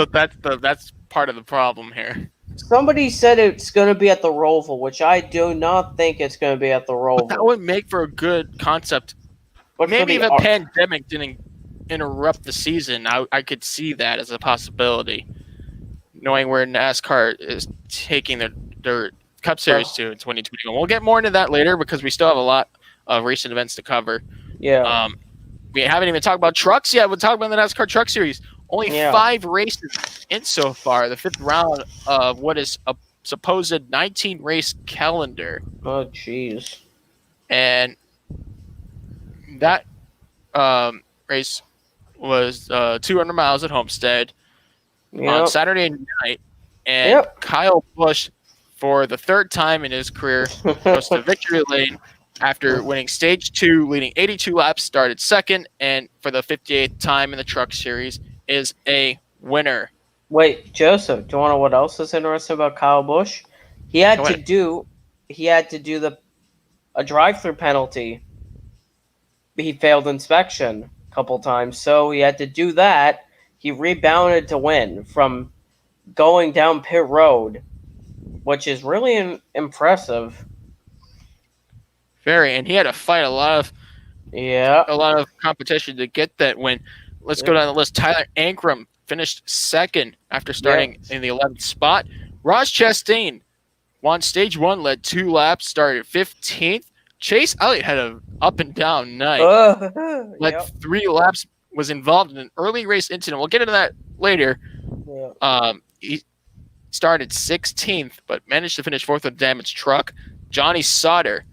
part of the problem here.
Somebody said it's going to be at the Roval, which I do not think it's going to be at the Roval.
That would make for a good concept.
But for
Maybe if
the
a pandemic didn't interrupt the season, I could see that as a possibility. Knowing where NASCAR is taking their Cup Series to in 2021. We'll get more into that later because we still have a lot of recent events to cover.
Yeah.
We haven't even talked about trucks yet. We'll talk about the NASCAR Truck Series. Only 5 races in so far. The 5th round of what is a supposed 19-race calendar.
Oh, jeez.
And that race was 200 miles at Homestead on Saturday night. And Kyle Busch, for the 3rd time in his career, goes to victory lane after winning stage 2, leading 82 laps, started 2nd, and for the 58th time in the Truck Series is a winner.
Wait, Joseph, do you want to know what else is interesting about Kyle Busch? He had
Go
to
ahead.
do a drive-through penalty. He failed inspection a couple times, so he had to do that. He rebounded to win from going down pit road, which is really impressive.
Very, and he had to fight
Yeah.
a lot of competition to get that win. Let's go
Yeah.
down the list. Tyler Ankrum finished second after starting in the 11th spot. Ross Chastain won stage 1, led 2 laps, started 15th. Chase Elliott had an up and down night. Led
Yep.
3 laps, was involved in an early race incident. We'll get into that later.
Yeah.
He started 16th, but managed to finish 4th with a damaged truck. Johnny Sauter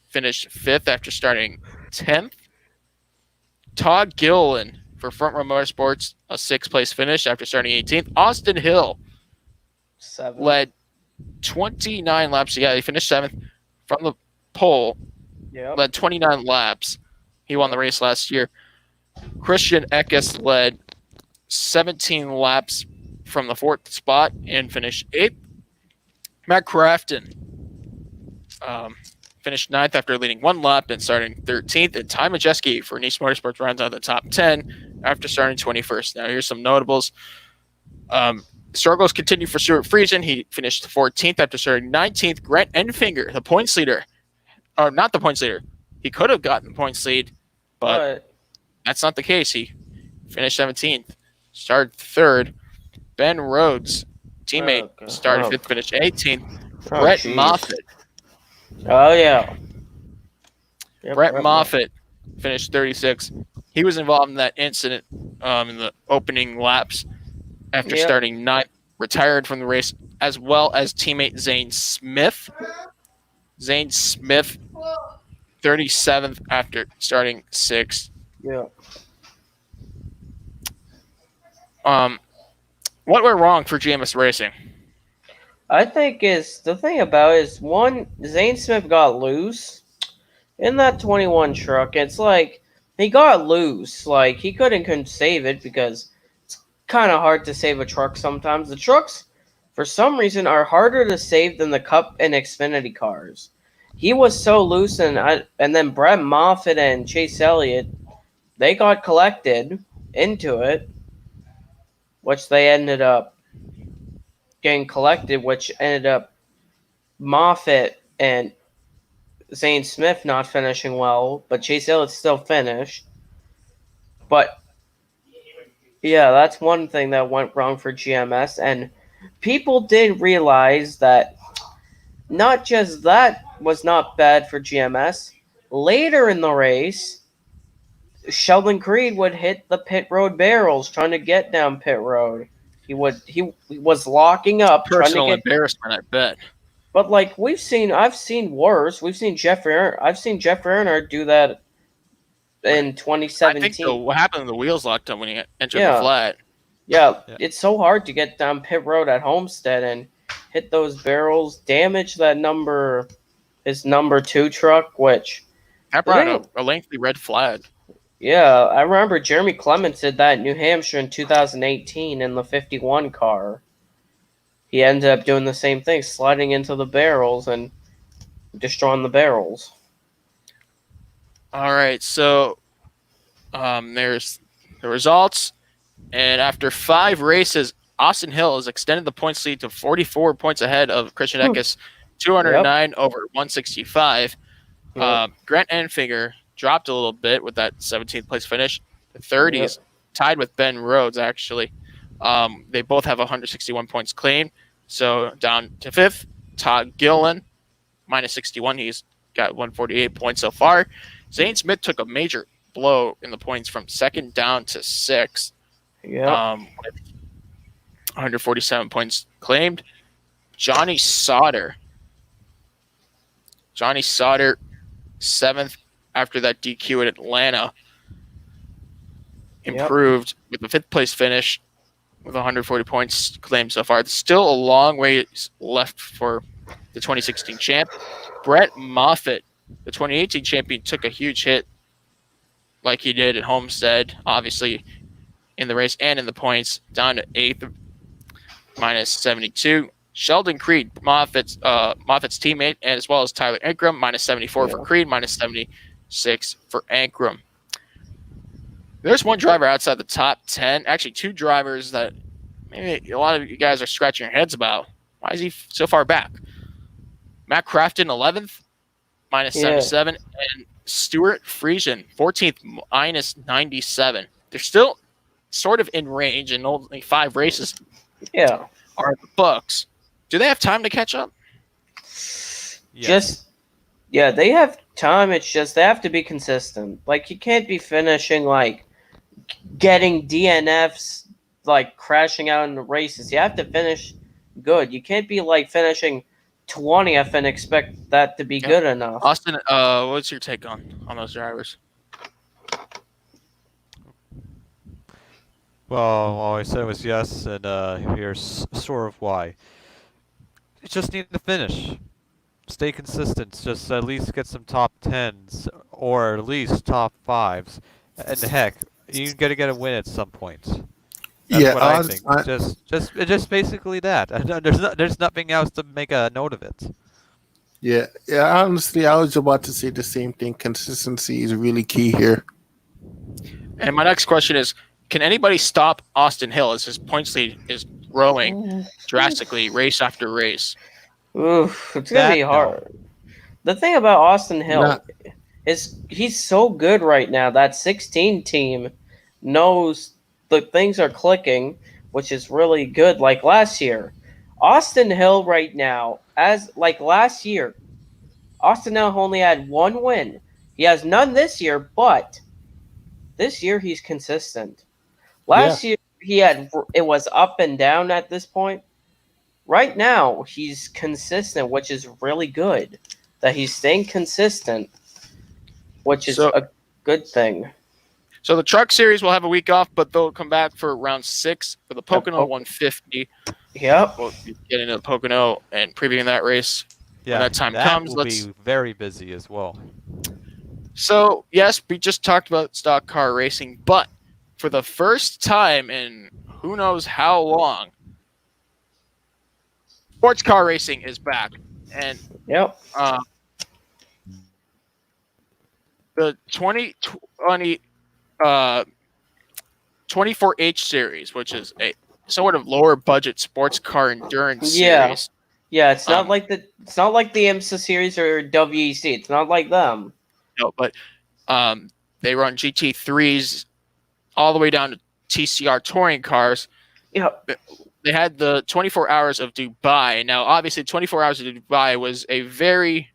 finished 5th after starting 10th. Todd Gilliland for Front Row Motorsports, a 6th place finish after starting 18th. Austin Hill
7.
led 29 laps. Yeah, he finished 7th from the pole,
Yep.
led 29 laps. He won the race last year. Christian Eckes led 17 laps from the 4th spot and finished 8th. Matt Crafton finished 9th after leading 1 lap and starting 13th. And Ty Majeski for Nice Motorsports rounds out the top 10 after starting 21st. Now, here's some notables. Struggles continue for Stuart Friesen. He finished 14th after starting 19th. Grant Enfinger, the points leader. Or not the points leader. He could have gotten the points lead, but that's not the case. He finished 17th, started 3rd. Ben Rhodes, teammate, started 5th, finished 18th. Brett Moffitt.
Oh, yeah. Yep,
Brett Moffitt finished 36th. He was involved in that incident in the opening laps after starting 9th, retired from the race, as well as teammate Zane Smith. Zane Smith, 37th after starting 6th.
Yeah.
What went wrong for GMS Racing?
I think the thing about it is, one, Zane Smith got loose in that 21 truck. It's like he got loose. Like he couldn't save it because it's kind of hard to save a truck sometimes. The trucks, for some reason, are harder to save than the Cup and Xfinity cars. He was so loose, and then Brett Moffitt and Chase Elliott, they got collected into it, which they ended up getting collected, which ended up Moffitt and Zane Smith not finishing well, but Chase Elliott still finished. But yeah, that's one thing that went wrong for GMS, and people did realize that not just that was not bad for GMS. Later in the race, Sheldon Creed would hit the pit road barrels trying to get down pit road. He was locking up,
Personal
trying to get.
embarrassment, I bet.
But like I've seen worse. I've seen Jeff Earnhardt do that in 2017.
I think what happened, the wheels locked up when he entered
Yeah.
the flat.
Yeah, it's so hard to get down pit road at Homestead and hit those barrels, damage his number 2 truck, which
That brought a lengthy red flag.
yeah, I remember Jeremy Clements did that in New Hampshire in 2018 in the 51 car. He ended up doing the same thing, sliding into the barrels and destroying the barrels.
All right, so there's the results. And after 5 races, Austin Hill has extended the points lead to 44 points ahead of Christian Eckes, 209 over 165.
Yep.
Grant Enfinger dropped a little bit with that 17th place finish. The 30s, tied with Ben Rhodes, actually. They both have 161 points claimed. So down to 5th, Todd Gilliland, minus 61. He's got 148 points so far. Zane Smith took a major blow in the points from 2nd down to 6th.
Yeah.
With 147 points claimed. Johnny Sauter, 7th after that DQ at Atlanta. Improved with the 5th place finish with 140 points claimed so far. There's still a long way left for the 2016 champ. Brett Moffitt, the 2018 champion, took a huge hit like he did at Homestead, obviously in the race and in the points, down to 8th, minus 72. Sheldon Creed, Moffat's teammate, as well as Tyler Ankrum, minus 74 for
Yeah.
Creed, minus 76 for Ankrum. There's one driver outside the top 10. Actually, two drivers that maybe a lot of you guys are scratching your heads about. Why is he so far back? Matt Crafton, 11th, minus
Yeah.
77, and Stuart Friesen, 14th, minus 97. They're still sort of in range, and only 5 races
Yeah.
are in the books. Do they have time to catch up?
Just yeah, they have time. It's just they have to be consistent. Like you can't be finishing like getting DNFs, like crashing out in the races. You have to finish good. You can't be like finishing 20th and expect that to be
Yeah.
good enough.
Austin, what's your take on those drivers?
Well, all I said was yes, and here's sort of why. You just need to finish. Stay consistent. Just at least get some top 10s, or at least top 5s. And heck, you gotta get a win at some point. That's
Yeah,
what I think. Just basically that. There's nothing else to make a note of it.
yeah. Honestly, I was about to say the same thing. Consistency is really key here.
And my next question is, can anybody stop Austin Hill as his points lead is growing drastically race after race?
Oof, it's gonna
That,
be
no.
hard. The thing about Austin Hill
Nah.
is he's so good right now. That 16 team knows the things are clicking, which is really good. Like last year, Austin Hill right now, as like last year, Austin Hill only had 1 win. He has none this year, but this year he's consistent. Last year it was up and down at this point. Right now he's consistent, which is really good. That he's staying consistent, which is
So-
a good thing.
So the Truck Series will have a week off, but they'll come back for round 6 for the Pocono
Poc-
150.
Yep.
We'll be getting into the Pocono and previewing that race.
Yeah,
that time comes,
will
let's-
be very busy as well.
So, yes, we just talked about stock car racing, but for the first time in who knows how long, sports car racing is back. And
Yep.
the 2020 24H series, which is a sort of lower budget sports car endurance
Yeah.
series.
Yeah, it's not
Um,
like the IMSA series or WEC. It's not like them.
No, but they run GT3s all the way down to TCR touring cars.
Yep.
They had the 24 Hours of Dubai. Now, obviously, 24 Hours of Dubai was a very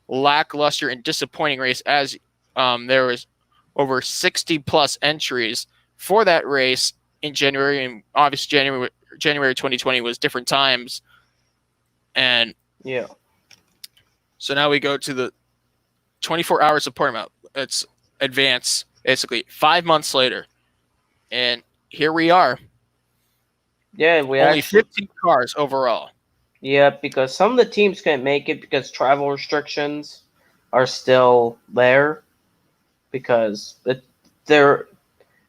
lackluster and disappointing race, as there was over 60 plus entries for that race in January, and obviously January 2020 was different times. And
Yeah.
so now we go to the 24 Hours of Portimao. It's advance, basically 5 months later, and here we are.
Yeah, we
Only
actually
15 cars overall.
yeah, because some of the teams can't make it because travel restrictions are still there. Because they're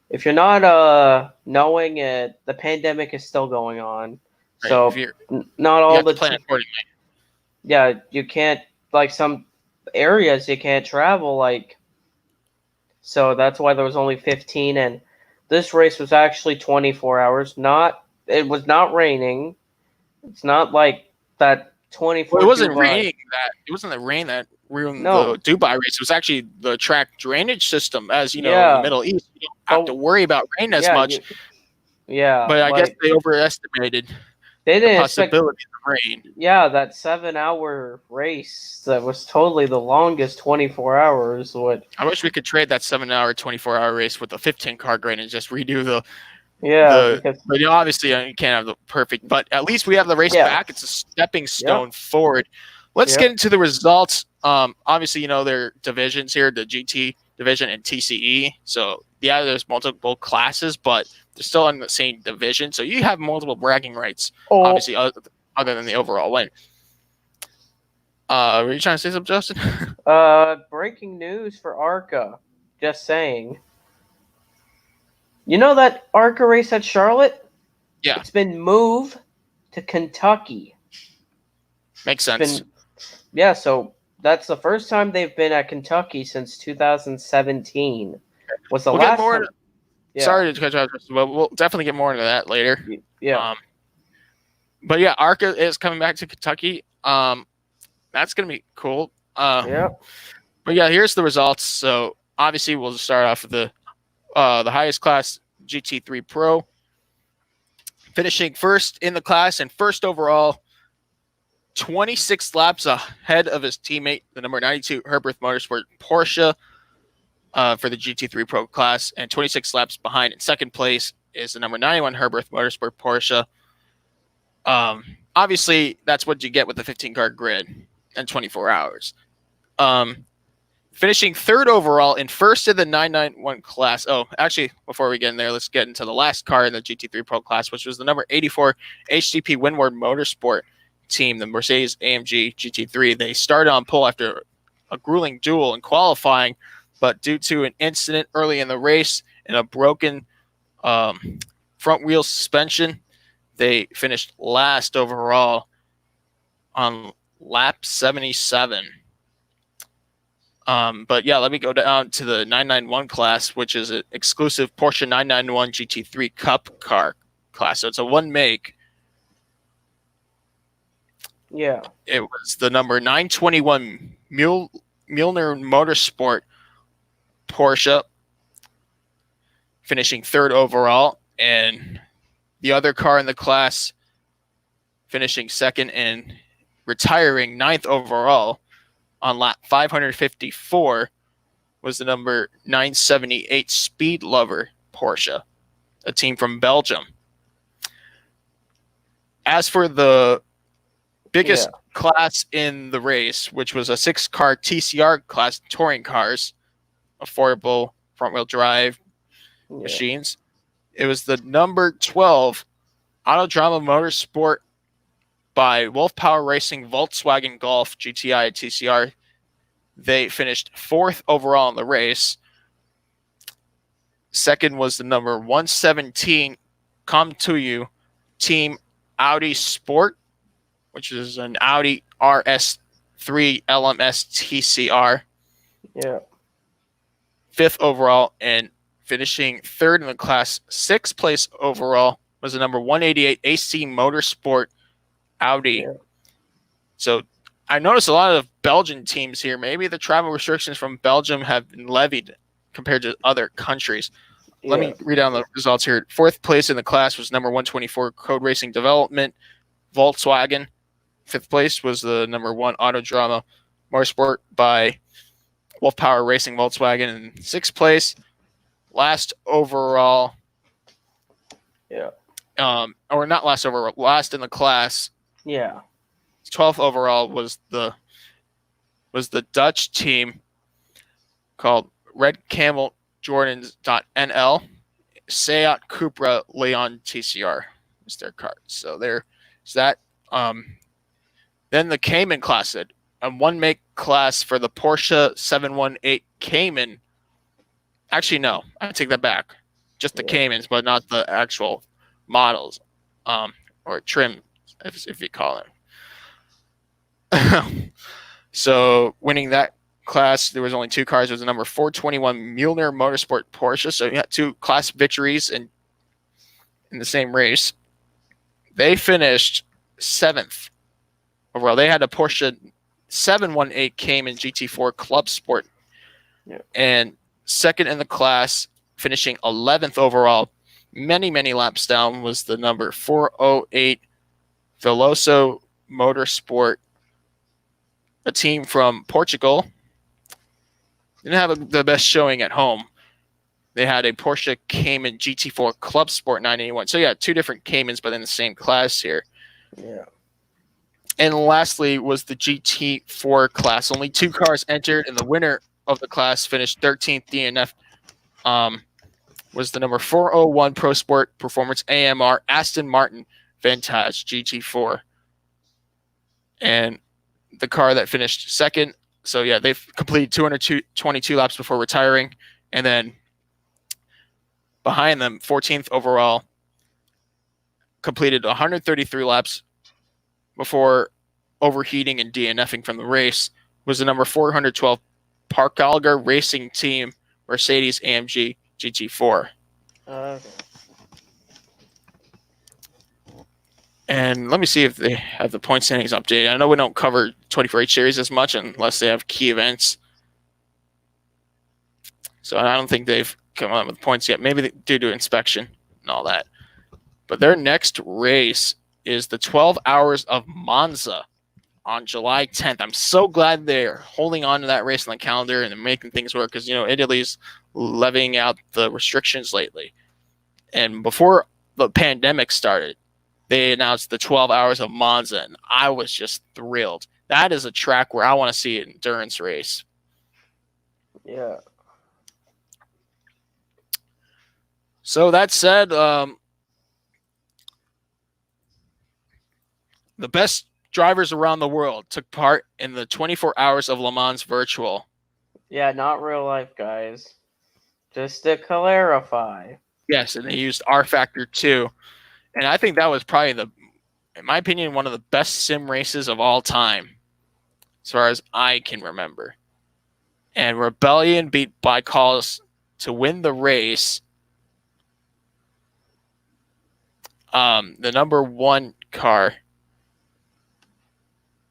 if you're not knowing it, the pandemic is still going on.
Right?
So
If you're,
not
you
all
have to
the
plan accordingly.
yeah, you can't like some areas you can't travel like. So that's why there was only 15, and this race was actually 24 hours. It was not raining. It's not like that 24.
Well, it wasn't
Dubai.
raining. It wasn't the rain that ruined
No.
the Dubai race. It was actually the track drainage system. As you know, in
Yeah.
the Middle East, you don't have to worry about rain as
Yeah,
much.
Yeah,
But I guess
like,
they overestimated
they
the
didn't expect.
possibility of rain.
Yeah, that 7-hour race that was totally the longest 24 hours. What?
I wish we could trade that 7-hour, 24-hour race with the 15-car grid and just redo the.
Yeah, because
But obviously, you can't have the perfect. But at least we have the race
Yeah.
back. It's a stepping stone forward. Let's
Yep.
get into the results. Obviously, there are divisions here: the GT division and TCE. So yeah, there's multiple classes, but they're still in the same division. So you have multiple bragging rights, obviously, other than the overall win. Were you trying to say something, Justin?
breaking news for ARCA. Just saying. You know that ARCA race at Charlotte?
Yeah.
It's been moved to Kentucky.
Makes sense.
So that's the first time they've been at Kentucky since 2017. Was the
We'll get
last
more.
time? Yeah.
Sorry to cut you off, but we'll definitely get more into that later.
Yeah.
But yeah, Arca is coming back to Kentucky. That's gonna be cool.
Yeah.
But yeah, here's the results. So obviously, we'll just start off with the highest class GT3 Pro, finishing first in the class and first overall, 26 laps ahead of his teammate, the number 92 Herbert Motorsport Porsche, for the GT3 Pro class, and 26 laps behind in second place is the number 91 Herbert Motorsport Porsche. Obviously, that's what you get with the 15-car grid and 24 hours. Finishing third overall and first in the 991 class. Oh, actually, before we get in there, let's get into the last car in the GT3 Pro class, which was the number 84 HCP Windward Motorsport team, the Mercedes AMG GT3. They started on pole after a grueling duel in qualifying, but due to an incident early in the race and a broken front wheel suspension, they finished last overall on lap 77. But yeah, let me go down to the 991 class, which is an exclusive Porsche 991 GT3 Cup car class. So it's a one make.
Yeah.
It was the number 921 Mueller Motorsport Porsche, finishing third overall, and the other car in the class finishing second and retiring ninth overall on lap 554 was the number 978 Speed Lover Porsche, a team from Belgium. As for the biggest class in the race, which was a 6-car TCR class, touring cars, affordable front-wheel drive machines, it was the number 12 Autodrama Motorsport by Wolf Power Racing Volkswagen Golf GTI TCR. They finished fourth overall in the race. Second was the number 117 Comtuyu Team Audi Sport, which is an Audi RS3 LMS TCR.
Yeah.
Fifth overall, and finishing third in the class, sixth place overall was the number 188 AC Motorsport Audi.
Yeah.
So I noticed a lot of Belgian teams here. Maybe the travel restrictions from Belgium have been levied compared to other countries. Let me read down the results here. Fourth place in the class was number 124 Code Racing Development Volkswagen. Fifth place was the number 1 Autodrama Motorsport by Wolf Power Racing Volkswagen. And sixth place, last overall.
Yeah.
Or not last overall, last in the class.
Yeah.
12th overall was the Dutch team called Red Camel Jordans.nl. Seat Cupra Leon TCR is their card. So there's that. Then the Cayman class, a one make class for the Porsche 718 Cayman. Actually, no, I take that back. Just the Caymans, but not the actual models, or trim, if you call it. So winning that class, there was only 2 cars. There was the number 421 Mueller Motorsport Porsche. So you had 2 class victories in the same race. They finished 7th overall. They had a Porsche 718 Cayman GT4 Club Sport, and second in the class, finishing 11th overall. Many laps down was the number 408 Veloso Motorsport, a team from Portugal. Didn't have the best showing at home. They had a Porsche Cayman GT4 Club Sport 981. So yeah, 2 different Caymans, but in the same class here.
Yeah.
And lastly was the GT4 class. Only 2 cars entered, and the winner of the class finished 13th DNF. Was the number 401 Pro Sport Performance AMR Aston Martin Vantage GT4. And the car that finished second. So yeah, they've completed 222 laps before retiring. And then behind them, 14th overall, completed 133 laps before overheating and DNFing from the race was the number 412 Parkalgar Racing Team Mercedes AMG GT4.
Okay.
And let me see if they have the point standings updated. I know we don't cover 24H series as much unless they have key events. So I don't think they've come up with points yet. Maybe due to inspection and all that. But their next race is the 12 Hours of Monza on July 10th. I'm so glad they're holding on to that race on the calendar and they're making things work because, Italy's levying out the restrictions lately. And before the pandemic started, they announced the 12 Hours of Monza, and I was just thrilled. That is a track where I want to see an endurance race.
Yeah.
So that said, the best drivers around the world took part in the 24 Hours of Le Mans virtual.
Yeah, not real life, guys. Just to clarify.
Yes, and they used R Factor 2. And I think that was probably in my opinion, one of the best sim races of all time, as far as I can remember. And Rebellion beat Bicals to win the race. The number 1 car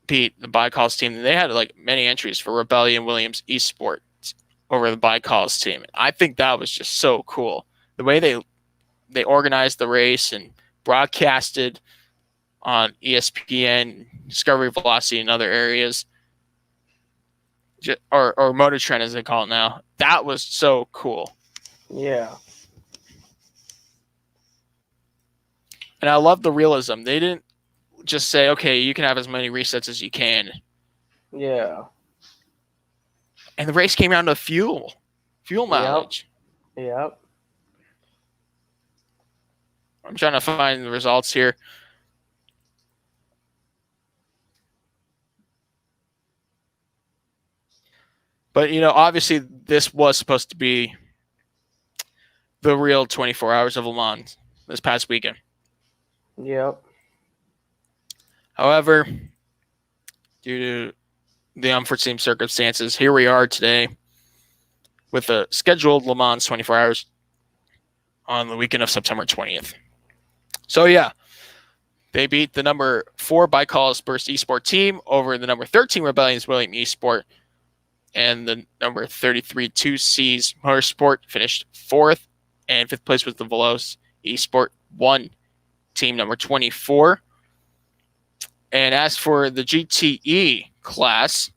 beat the Bicals team. They had many entries for Rebellion Williams Esports over the Bicals team. I think that was just so cool. The way they organized the race and broadcasted on ESPN, Discovery Velocity, and other areas, or Motor Trend as they call it now. That was so cool.
Yeah.
And I love the realism. They didn't just say, okay, you can have as many resets as you can.
Yeah.
And the race came down to fuel mileage.
Yep.
I'm trying to find the results here. But, obviously this was supposed to be the real 24 Hours of Le Mans this past weekend.
Yep.
However, due to the unforeseen circumstances, here we are today with a scheduled Le Mans 24 Hours on the weekend of September 20th. So, yeah, they beat the number 4 Bicals Burst Esport team over the number 13 Rebellion's William Esport, and the number 33 2C's Motorsport finished 4th, and 5th place was the Veloz Esport 1 team number 24. And as for the GTE class,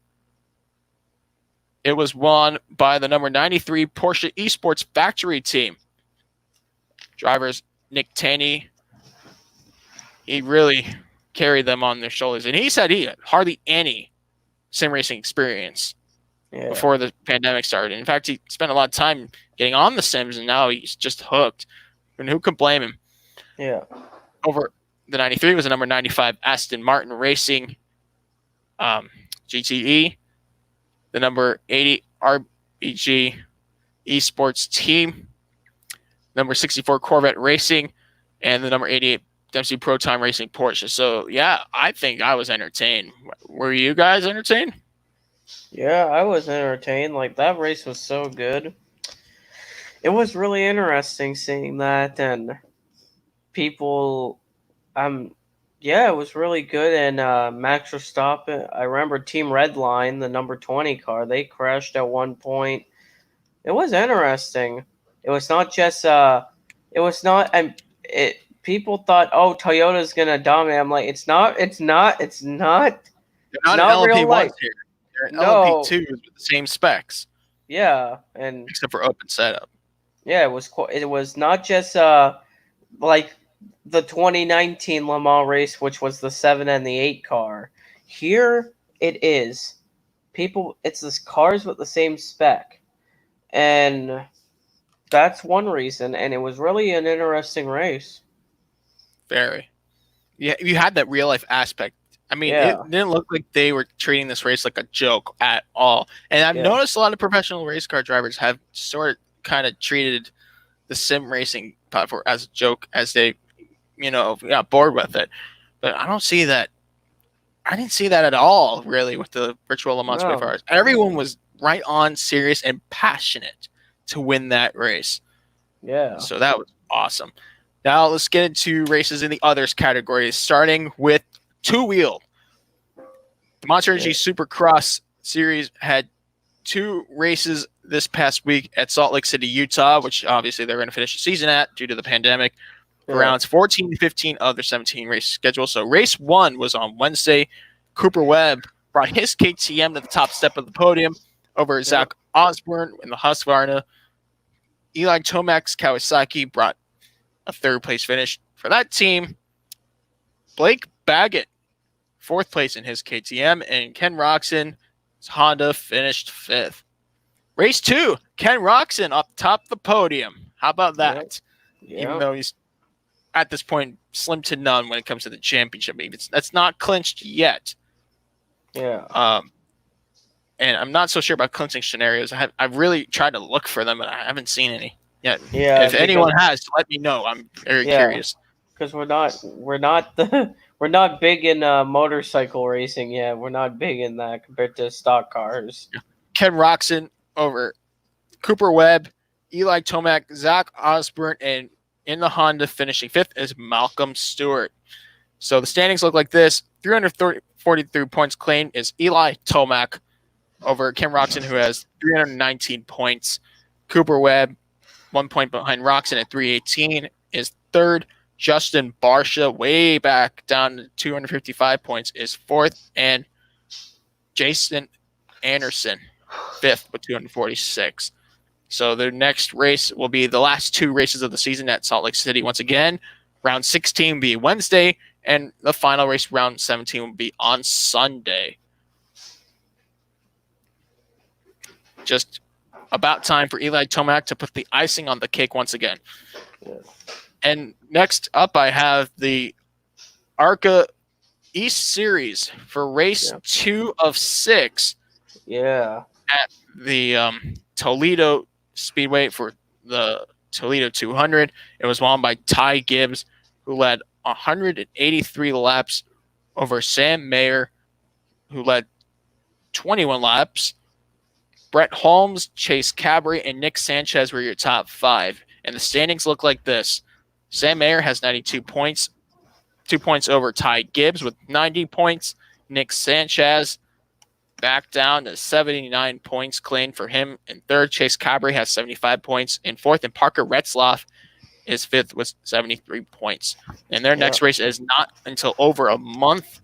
it was won by the number 93 Porsche Esports Factory team. Drivers Nick Taney, he really carried them on their shoulders. And he said he had hardly any sim racing experience before the pandemic started. In fact, he spent a lot of time getting on the sims, and now he's just hooked. And who can blame him?
Yeah.
Over the 93 was the number 95 Aston Martin Racing GTE, the number 80 RBG Esports team, number 64 Corvette Racing, and the number 88 Dempsey Pro Time Racing Porsche. So, yeah, I think I was entertained. Were you guys entertained?
Yeah, I was entertained. That race was so good. It was really interesting seeing that, and people, it was really good. And Max Verstappen, I remember Team Redline, the number 20 car, they crashed at one point. It was interesting. It was not just, people thought, oh, Toyota's going to dominate. I'm like, it's not.
They're not
It's
an
not real
LMP1
life.
here. They're an
No.
LMP2 with the same specs,
Yeah, and
except for open setup.
yeah, it was not just like the 2019 Le Mans race, which was the 7 and the 8 car. Here it is. It's this cars with the same spec. And that's one reason, and it was really an interesting race.
Very. Yeah, you had that real life aspect. I mean,
Yeah.
It didn't look like they were treating this race like a joke at all. And I've
Yeah.
noticed a lot of professional race car drivers have sort of kind of treated the sim racing platform as a joke as they, got bored with it. But I don't see that. I didn't see that at all, really, with the virtual Le Mans
No.
qualifiers. Everyone was right on, serious, and passionate to win that race.
Yeah.
So that was awesome. Now let's get into races in the others categories, starting with two-wheel. The Monster Energy Supercross Series had 2 races this past week at Salt Lake City, Utah, which obviously they're going to finish the season at due to the pandemic.
Yeah.
Rounds 14 and 15 of their 17 race schedule. So race 1 was on Wednesday. Cooper Webb brought his KTM to the top step of the podium over Zach Osborne in the Husqvarna. Eli Tomac's Kawasaki brought a 3rd place finish for that team. Blake Baggett, 4th place in his KTM, and Ken Roczen's Honda finished 5th. Race 2, Ken Roczen up top the podium. How about that?
Yeah.
Even though he's at this point slim to none when it comes to the championship. That's not clinched yet.
Yeah.
And I'm not so sure about clinching scenarios. I've really tried to look for them, but I haven't seen any yet.
Yeah.
If anyone has, let me know. I'm very curious.
Because we're not big in motorcycle racing yet. We're not big in that compared to stock cars.
Ken Roczen over Cooper Webb, Eli Tomac, Zach Osborne, and in the Honda finishing 5th is Malcolm Stewart. So the standings look like this. 343 points claimed is Eli Tomac over Ken Roczen, who has 319 points. Cooper Webb, 1 point behind Roczen at 318, is 3rd. Justin Barsha, way back down to 255 points, is 4th. And Jason Anderson, 5th with 246. So the next race will be the last 2 races of the season at Salt Lake City. Once again, round 16 will be Wednesday, and the final race, round 17, will be on Sunday. Just about time for Eli Tomac to put the icing on the cake once again.
Yeah.
And next up, I have the ARCA East Series for race 2 of 6
Yeah.
at the Toledo Speedway for the Toledo 200. It was won by Ty Gibbs, who led 183 laps over Sam Mayer, who led 21 laps. Brett Holmes, Chase Cabri, and Nick Sanchez were your top 5. And the standings look like this. Sam Mayer has 92 points, 2 points over Ty Gibbs with 90 points. Nick Sanchez back down to 79 points claimed for him in 3rd. Chase Cabri has 75 points in 4th. And Parker Retzlaff is 5th with 73 points. And their next race is not until over a month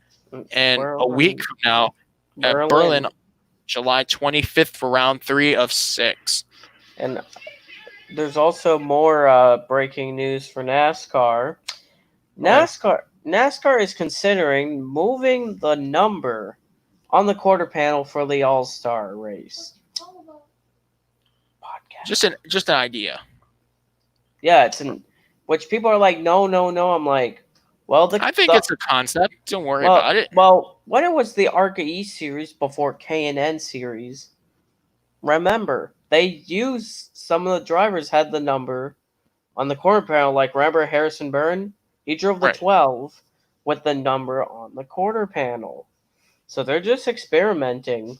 and a week from now at Berlin, July 25th for round 3 of 6.
And there's also more breaking news for NASCAR. NASCAR is considering moving the number on the quarter panel for the All-Star race. Podcast.
Just an idea.
Yeah, which people are like, no. I'm like, well,
I think it's a concept. Don't worry about it.
Well, when it was the ARCA East series before K&N series, remember, they used some of the drivers had the number on the corner panel. Like, remember Harrison Byrne? He drove the 12 with the number on the quarter panel. So they're just experimenting.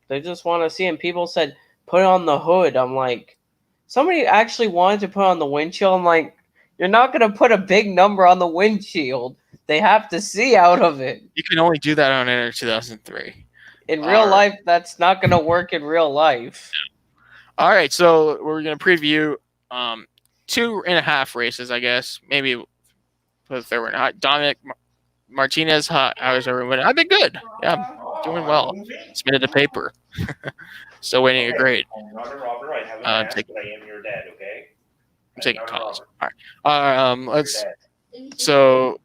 They just want to see. And people said, put it on the hood. I'm like, somebody actually wanted to put it on the windshield. I'm like, you're not going to put a big number on the windshield. They have to see out of it.
You can only do that on Enter 2003.
In real life, that's not going to work in real life.
All right, so we're going to preview 2.5 races, I guess. Maybe put the 3rd. Dominic Martinez, how's everyone? I've been good. Yeah, I'm doing well. Submitted a paper. Still waiting a grade.
Robert, I have I am your dad, okay?
I'm taking calls. All right. So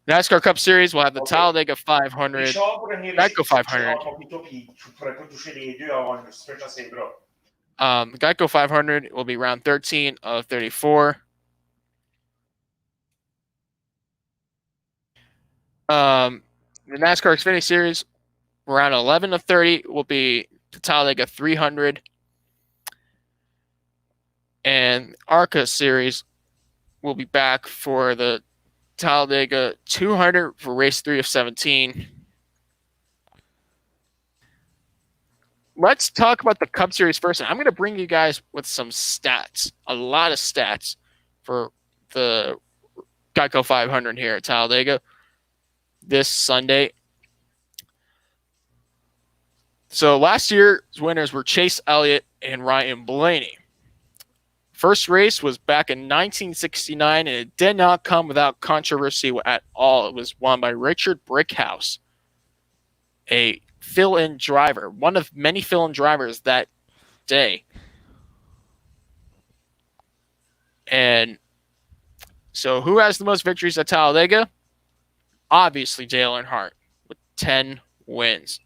NASCAR Cup Series, we'll have the Talladega 500. Geico 500. The Geico 500 will be round 13 of 34. The NASCAR Xfinity Series, round 11 of 30 will be the Talladega 300. And ARCA Series will be back for the Talladega 200 for race 3 of 17. Let's talk about the Cup Series first. And I'm going to bring you guys with some stats, a lot of stats for the Geico 500 here at Talladega this Sunday. So last year's winners were Chase Elliott and Ryan Blaney. First race was back in 1969, and it did not come without controversy at all. It was won by Richard Brickhouse, a fill-in driver, one of many fill-in drivers that day. And so who has the most victories at Talladega? Obviously Dale Earnhardt with 10 wins.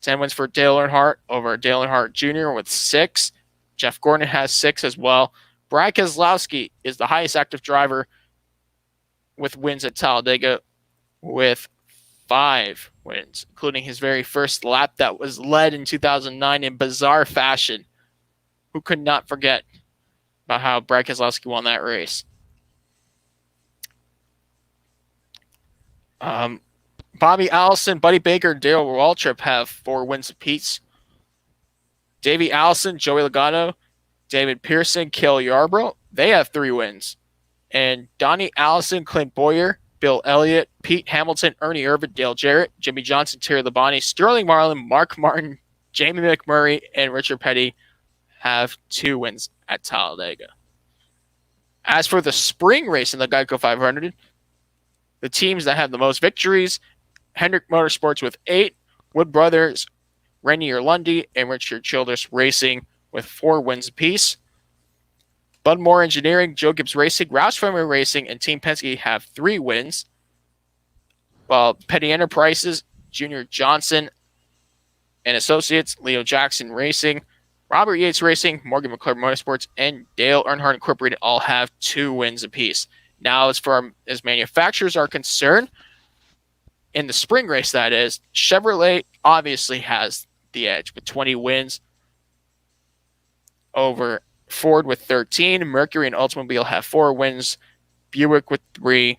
10 wins for Dale Earnhardt over Dale Earnhardt Jr. with 6. Jeff Gordon has 6 as well. Brad Keselowski is the highest active driver with wins at Talladega with 5 wins, including his very first lap that was led in 2009 in bizarre fashion. Who could not forget about how Brad Keselowski won that race? Bobby Allison, Buddy Baker, Dale Waltrip have 4 wins apiece. Davey Allison, Joey Logano, David Pearson, Cale Yarborough, they have 3 wins. And Donnie Allison, Clint Boyer, Bill Elliott, Pete Hamilton, Ernie Irvan, Dale Jarrett, Jimmy Johnson, Terry Labonte, Sterling Marlin, Mark Martin, Jamie McMurray, and Richard Petty have 2 wins at Talladega. As for the spring race in the Geico 500, the teams that have the most victories, Hendrick Motorsports with 8, Wood Brothers, Renier Lundy, and Richard Childress Racing with 4 wins apiece. Bud Moore Engineering, Joe Gibbs Racing, Roush Fenway Racing, and Team Penske have 3 wins. While Petty Enterprises, Junior Johnson and Associates, Leo Jackson Racing, Robert Yates Racing, Morgan McClure Motorsports, and Dale Earnhardt Incorporated all have 2 wins apiece. Now, as manufacturers are concerned, in the spring race, that is, Chevrolet obviously has the edge with 20 wins over Ford with 13. Mercury and Oldsmobile have 4 wins. Buick with 3.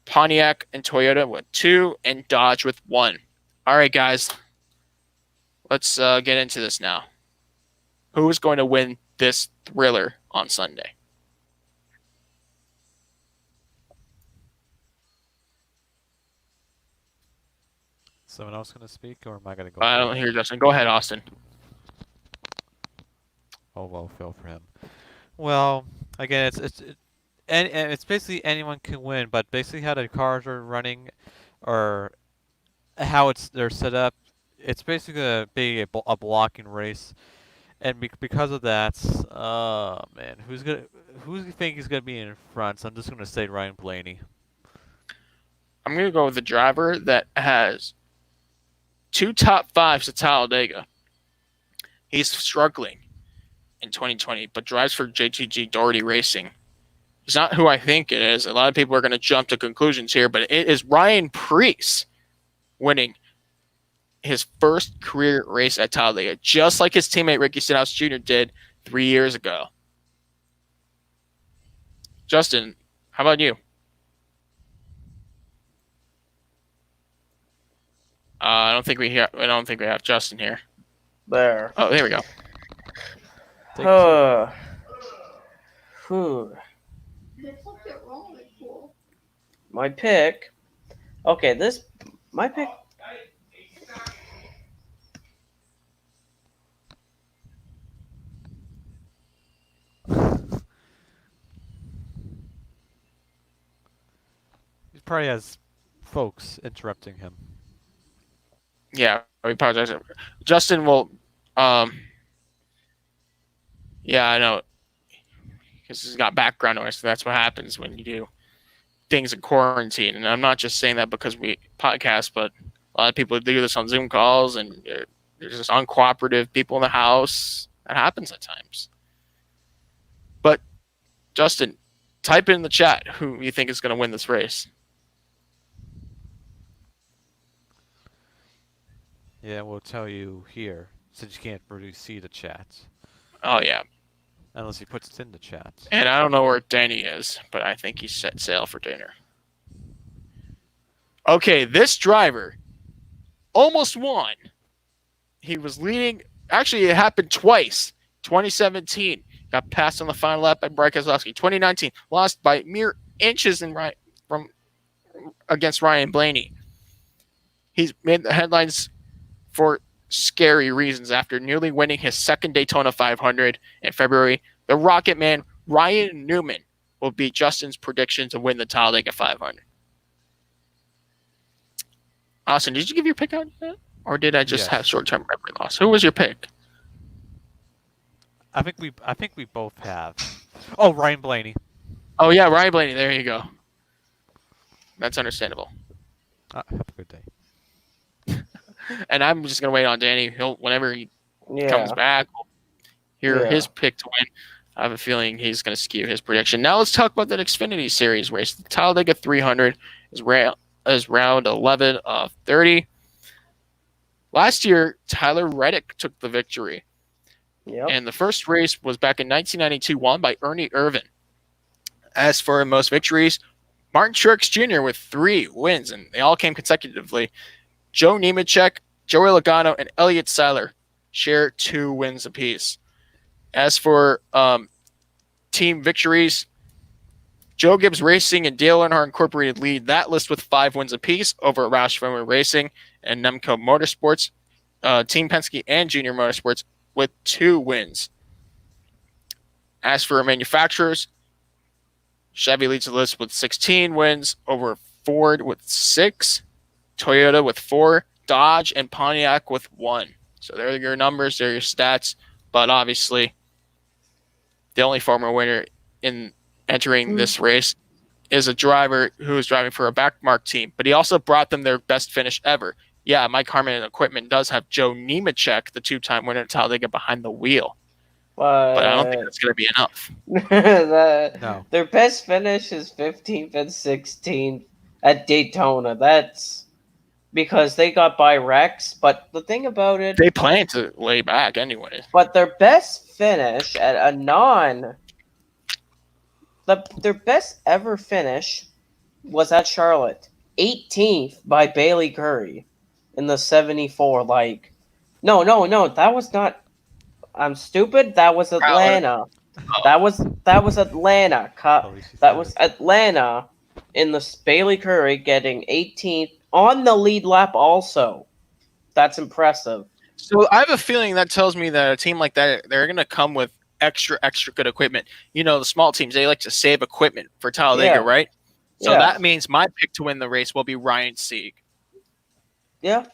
Pontiac and Toyota with 2. And Dodge with 1. All right, guys. Let's get into this now. Who is going to win this thriller on Sunday?
Someone else going to speak, or am I going to go?
I don't hear Justin. Go ahead, Austin.
Oh, well, feel for him. Well, again, it's basically anyone can win, but basically how the cars are running, or how they're set up, it's basically going to be a blocking race, and because of that, man, who do you think is going to be in front? So I'm just going to say Ryan Blaney.
I'm going to go with the driver that has 2 top 5s at Talladega. He's struggling in 2020, but drives for JTG Doherty Racing. It's not who I think it is. A lot of people are going to jump to conclusions here, but it is Ryan Preece winning his first career race at Talladega, just like his teammate Ricky Stenhouse Jr. did 3 years ago. Justin, how about you? I don't think we have Justin here.
There.
Oh, there we go.
My pick. Okay, my pick.
He probably has folks interrupting him.
Yeah, I apologize. Justin will. Yeah, I know. Because he's got background noise, so that's what happens when you do things in quarantine. And I'm not just saying that because we podcast, but a lot of people do this on Zoom calls, and there's just uncooperative people in the house. That happens at times. But, Justin, type in the chat who you think is going to win this race.
Yeah, we'll tell you here, since you can't really see the chat.
Oh, yeah.
Unless he puts it in the chat.
And I don't know where Danny is, but I think he set sail for dinner. Okay, this driver almost won. He was leading. Actually, it happened twice. 2017 got passed on the final lap by Brad Keselowski. 2019 lost by mere inches from against Ryan Blaney. He's made the headlines for scary reasons after nearly winning his second Daytona 500 in February. The Rocket Man Ryan Newman will beat Justin's prediction to win the Talladega 500. Austin, did you give your pick out yet? Or did I just have short-term memory loss? Who was your pick?
I think we both have. Oh, Ryan Blaney.
Oh yeah, Ryan Blaney. There you go. That's understandable.
Have a good day.
And I'm just gonna wait on Danny. Whenever he
Yeah.
comes back, we'll hear
Yeah.
his pick to win. I have a feeling he's gonna skew his prediction. Now let's talk about that Xfinity Series race. The Talladega 300 is round 11 of 30. Last year, Tyler Reddick took the victory.
Yep.
And the first race was back in 1992, won by Ernie Irvan. As for most victories, Martin Truex Jr. with 3 wins, and they all came consecutively. Joe Nemechek, Joey Logano, and Elliott Sadler share 2 wins apiece. As for team victories, Joe Gibbs Racing and Dale Earnhardt Incorporated lead that list with 5 wins apiece over Roush Fenway Racing and Nemco Motorsports. Team Penske and Junior Motorsports with 2 wins. As for manufacturers, Chevy leads the list with 16 wins over Ford with 6, Toyota with 4, Dodge and Pontiac with 1. So there are your numbers, there are your stats, but obviously the only former winner in entering this race is a driver who is driving for a backmark team, but he also brought them their best finish ever. Yeah, Mike Harmon Equipment does have Joe Nemechek, the 2-time winner at Talladega, behind the wheel. But I don't think that's going to be enough.
No.
Their best finish is 15th and 16th at Daytona. That's because they got by Rex. But the thing about it,
They plan to lay back anyway.
but their best finish at a their best ever finish was at Charlotte, 18th by Bailey Curry in the 74. Like, no, that was not. I'm stupid. That was Atlanta. That was Atlanta. That was Atlanta in the Bailey Curry getting 18th on the lead lap. Also, that's impressive.
So I have a feeling that tells me that a team like that, they're going to come with extra good equipment. You know, the small teams, they like to save equipment for Talladega,
Yeah.
right? So
Yeah.
that means my pick to win the race will be Ryan Sieg.
Yeah.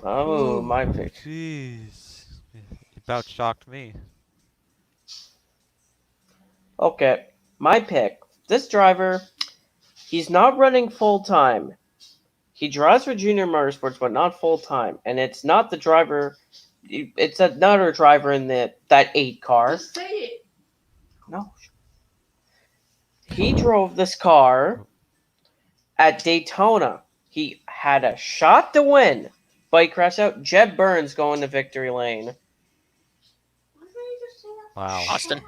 Oh, my pick.
Jeez. You about shocked me.
Okay, my pick. This driver, he's not running full time. He drives for Junior Motorsports, but not full time. And it's not the driver. It's another driver in that 8 car.
Just say it.
No. He drove this car at Daytona. He had a shot to win, but he crashed out. Jeb Burns going to victory lane.
Why don't you just say that?
Wow.
Austin?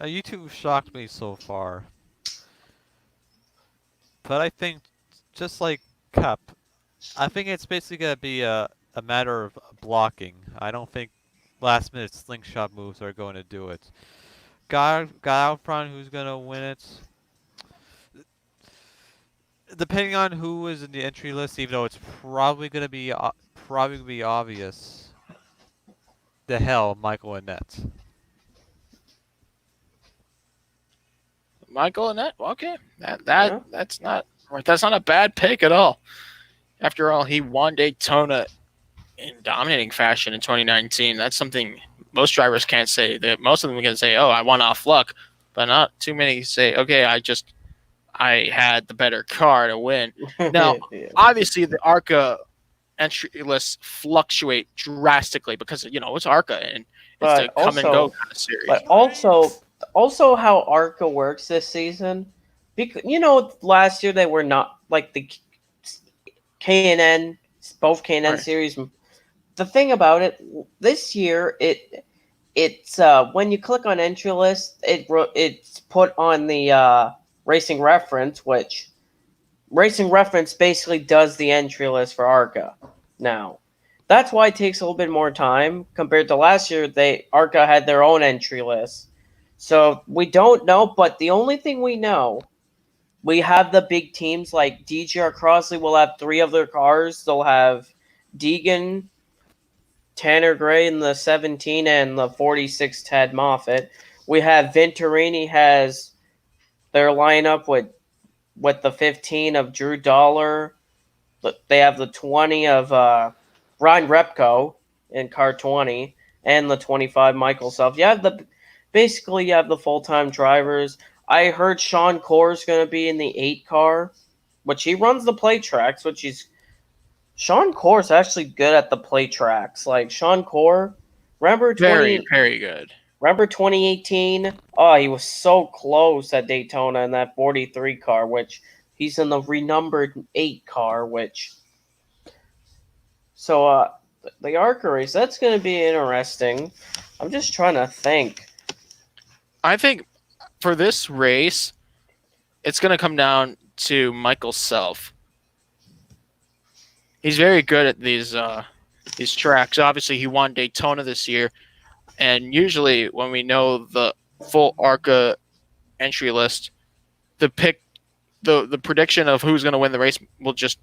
You two shocked me so far. But I think, just like Cup, I think it's basically going to be a matter of blocking. I don't think last minute slingshot moves are going to do it. Guy out front who's going to win it. Depending on who is in the entry list, even though it's probably going to be obvious. The hell, Michael Annett.
Michael Annett? Okay.
Yeah.
That's not a bad pick at all. After all, he won Daytona in dominating fashion in 2019. That's something most drivers can't say. That most of them can say, "Oh, I won off luck," but not too many say, "Okay, I had the better car to win." Now,
Yeah.
obviously, the ARCA entry lists fluctuate drastically because it's ARCA and it's
But
a come and go
also-
kind of series.
But also how ARCA works this season, because last year they were not like the K&N, both K&N
Right.
series. The thing about it, this year it's when you click on entry list, it's put on the Racing Reference, which Racing Reference basically does the entry list for ARCA now. That's why it takes a little bit more time compared to last year. ARCA had their own entry list, so we don't know. But the only thing we know, we have the big teams like DGR Crossley will have 3 of their cars. They'll have Deegan, Tanner Gray in the 17 and the 46 Ted Moffitt. We have Venturini has their lineup with the 15 of Drew Dollar. They have the 20 of Ryan Repko in car 20 and the 25 Michael Self. Basically you have the full-time drivers. I heard Sean Corr is going to be in the 8 car, which he runs the play tracks, Sean Corr is actually good at the play tracks. Like Sean Corr, remember
Very good.
Remember 2018? Oh, he was so close at Daytona in that 43 car, which he's in the renumbered 8 car, So, the ARCA race, that's going to be interesting. I'm just trying to think.
I think for this race, it's going to come down to Michael Self. He's very good at these tracks. Obviously, he won Daytona this year. And usually when we know the full ARCA entry list, the prediction of who's going to win the race will just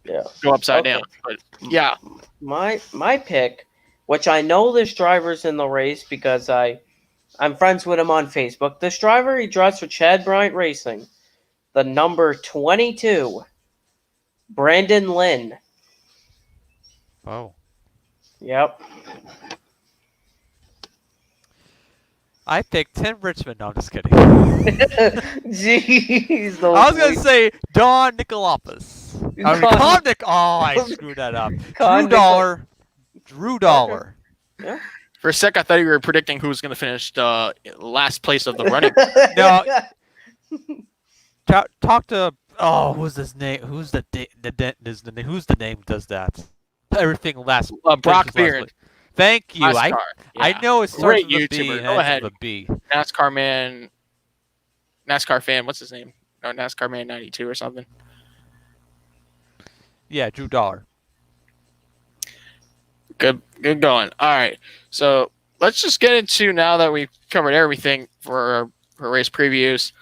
go upside down. But yeah.
My pick, which I know this driver's in the race because I'm friends with him on Facebook. This driver, he drives for Chad Bryant Racing. The number 22, Brandon Lynn.
Oh.
Yep.
I picked Tim Richmond. No, I'm just kidding.
Jeez.
I was going to say Don Nicolopoulos. I screwed that up. Drew Dollar.
Yeah.
For a sec, I thought you were predicting who was going to finish last place of the running.
No. Talk to who's his name? Who's the name does that? Everything last.
Brock Beard.
Thank you.
NASCAR.
I know it starts
Great
with a B
YouTuber.
and
Go
ends
ahead.
with a B.
NASCAR fan. What's his name? No, NASCAR Man 92 or something.
Yeah, Drew Dollar.
Good going. All right. So let's just get into, now that we've covered everything for race previews.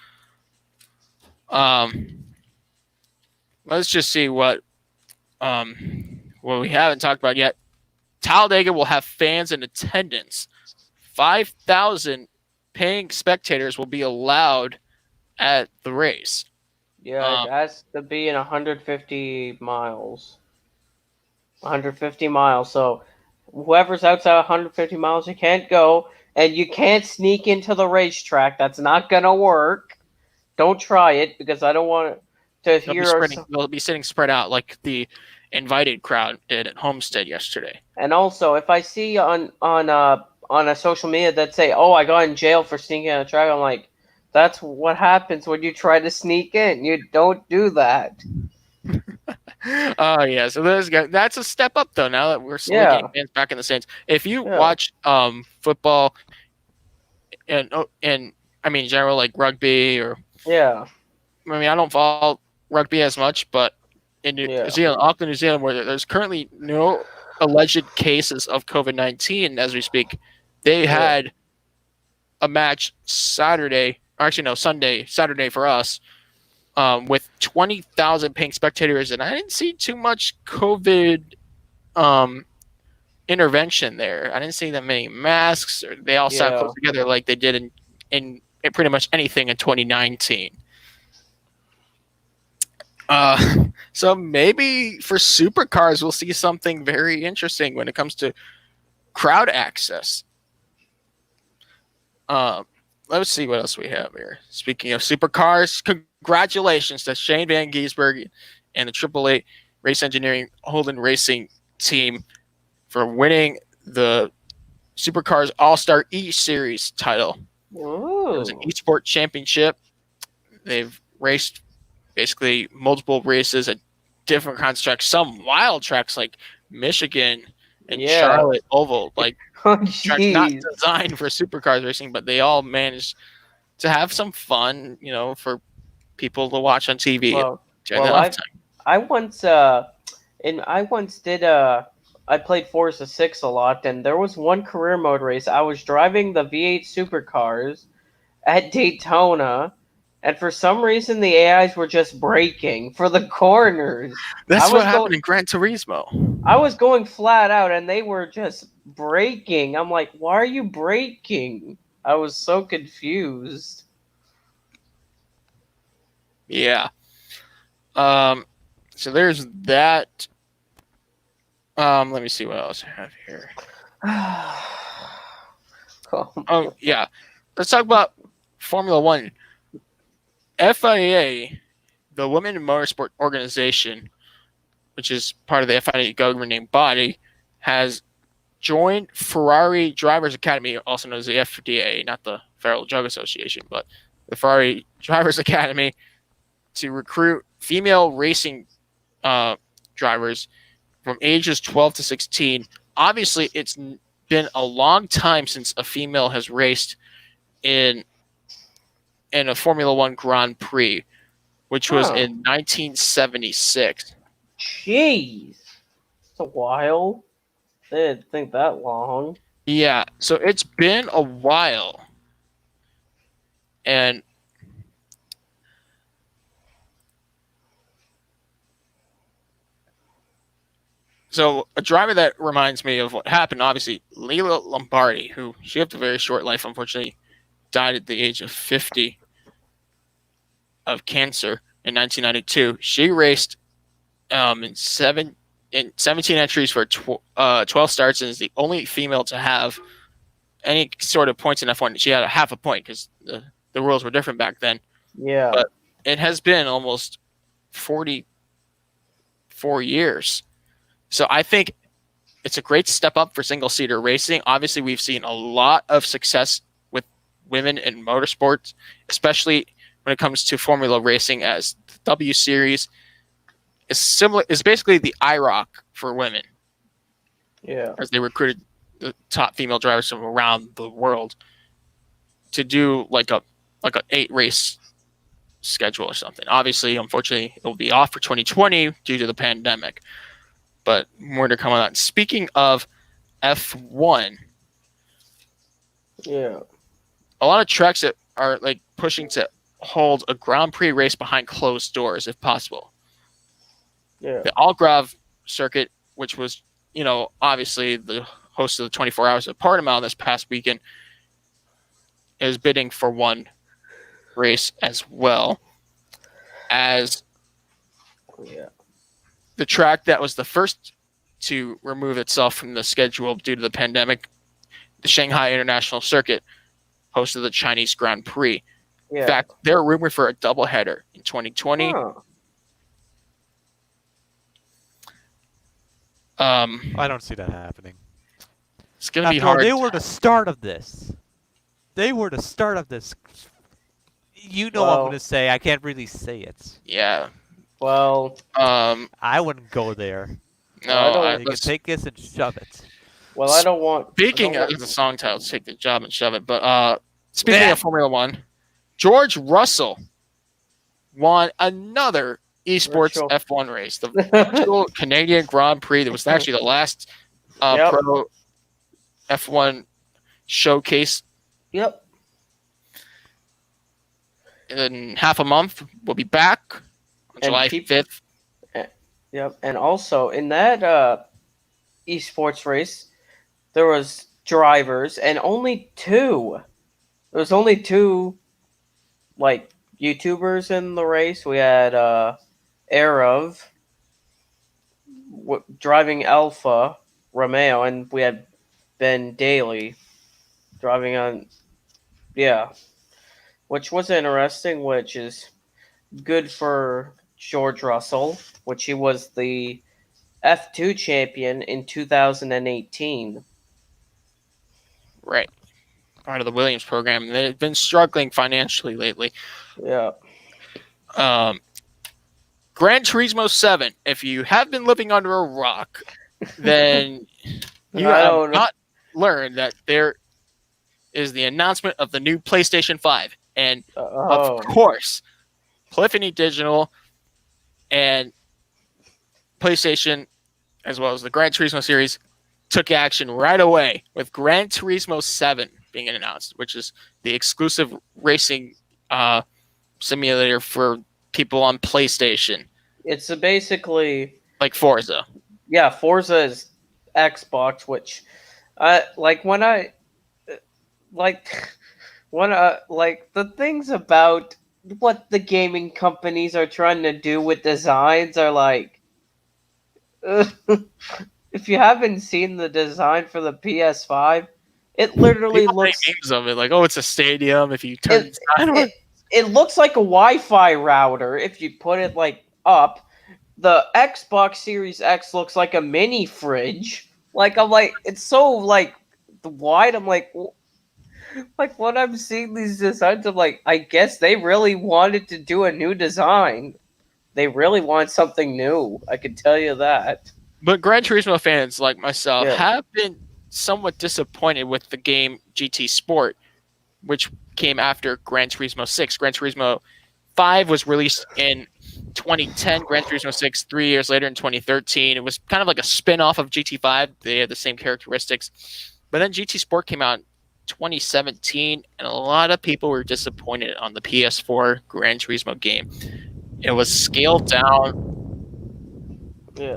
Let's just see what we haven't talked about yet. Talladega will have fans in attendance. 5,000 paying spectators will be allowed at the race.
Yeah, it has to be in 150 miles. 150 miles. So whoever's outside 150 miles, you can't go. And you can't sneak into the racetrack. That's not going to work. Don't try it because I don't want to hear...
They'll be sitting spread out like the invited crowd did at Homestead yesterday.
And also, if I see on a social media that say, "Oh, I got in jail for sneaking on a track," I'm like, that's what happens when you try to sneak in. You don't do that.
Oh yeah, so that's a step up though. Now that we're getting fans back in the stands. If you watch football and I mean general like rugby or I mean I don't follow rugby as much, but in New Zealand, Auckland, New Zealand, where there's currently no alleged cases of COVID-19 as we speak, they had a match Saturday for us, with 20,000 paying spectators, and I didn't see too much COVID intervention there. I didn't see that many masks. Or they all sat close together like they did in pretty much anything in 2019. So maybe for supercars we'll see something very interesting when it comes to crowd access. Let's see what else we have here. Speaking of supercars, congratulations to Shane Van Gisbergen and the AAA Race Engineering Holden Racing team for winning the Supercars All-Star E-Series title.
Ooh.
It was an eSport championship. They've raced basically multiple races at different kinds of tracks, some wild tracks like Michigan and Charlotte Oval, like tracks not designed for supercars racing, but they all managed to have some fun, for people to watch on TV.
Well,
during
Well,
the off time.
I once did I played Forza 6 a lot, and there was one career mode race. I was driving the V8 supercars at Daytona, and for some reason the AIs were just braking for the corners.
That's
I
what
was
happened
going
in Gran Turismo.
I was going flat out, and they were just braking. I'm like, why are you braking? I was so confused.
Yeah. So there's that. Let me see what else I have here. Oh yeah, let's talk about Formula One. FIA, the Women in Motorsport Organization, which is part of the FIA governing body, has joined Ferrari Drivers Academy, also known as the FDA, not the Federal Drug Association, but the Ferrari Drivers Academy, to recruit female racing drivers from ages 12 to 16. Obviously, it's been a long time since a female has raced in a Formula One Grand Prix, which was in 1976.
Jeez. It's a while. They didn't think that long.
Yeah, so it's been a while. And so a driver that reminds me of what happened, obviously, Leila Lombardi, who she lived a very short life, unfortunately, died at the age of 50 of cancer in 1992. She raced in 17 entries for 12 starts and is the only female to have any sort of points in F1. She had a half a point because the rules were different back then.
Yeah.
But it has been almost 44 years. So I think it's a great step up for single-seater racing. Obviously, we've seen a lot of success with women in motorsports, especially when it comes to Formula racing, as the W Series is basically the IROC for women.
Yeah.
As they recruited the top female drivers from around the world to do like a 8-race schedule or something. Obviously, unfortunately, it will be off for 2020 due to the pandemic. But more to come on that. Speaking of F1,
Yeah.
a lot of tracks that are like pushing to hold a Grand Prix race behind closed doors if possible.
Yeah.
The Algarve circuit, which was, obviously the host of the 24 Hours of Portimao this past weekend, is bidding for one race as well as the track that was the first to remove itself from the schedule due to the pandemic, the Shanghai International Circuit, hosted the Chinese Grand Prix.
Yeah.
In fact, they're rumored for a doubleheader in 2020.
Huh.
I don't see that happening.
It's going to be
After all,
hard.
they were the start of this. They were the start of this. You know what I'm
Well-
going to say. I can't really say it.
Yeah.
Well,
I wouldn't go there.
No.
You can take this and shove it.
I don't want.
Speaking
I don't
of the song title, take the job and shove it. But speaking of Formula One, George Russell won another esports
Virtual.
F1 race, the virtual Canadian Grand Prix. That was actually the last
Yep.
pro F1 showcase.
Yep.
In half a month, we'll be back on July 5th.
Yep. And also in that esports race, there was drivers and only two. There was only two, like, YouTubers in the race. We had Arav driving Alpha Romeo, and we had Ben Daly driving on, which was interesting, which is good for George Russell, which he was the F2 champion in 2018.
Right. Part of the Williams program. They've been struggling financially lately.
Yeah.
Gran Turismo 7. If you have been living under a rock, then you have not learned that there is the announcement of the new PlayStation 5. And of course, Polyphony Digital And PlayStation, as well as the Gran Turismo series, took action right away with Gran Turismo 7 being announced, which is the exclusive racing simulator for people on PlayStation.
It's basically
like Forza.
Yeah, Forza is Xbox, which like when I like the things about what the gaming companies are trying to do with designs are like if you haven't seen the design for the PS5, it literally
People make
looks
games of it, like, oh, it's a stadium. If you turn it sideways,
it looks like a Wi-Fi router if you put it like up. The Xbox Series X looks like a mini fridge. Like I'm like it's so like wide. I'm like when I'm seeing these designs, I'm like, I guess they really wanted to do a new design. They really want something new. I can tell you that.
but Gran Turismo fans like myself
Yeah.
have been somewhat disappointed with the game GT Sport, which came after Gran Turismo 6. Gran Turismo 5 was released in 2010. Gran Turismo 6 3 years later in 2013. It was kind of like a spin-off of GT5. They had the same characteristics. But then GT Sport came out in 2017, and a lot of people were disappointed on the PS4 Gran Turismo game. It was scaled down.
Yeah.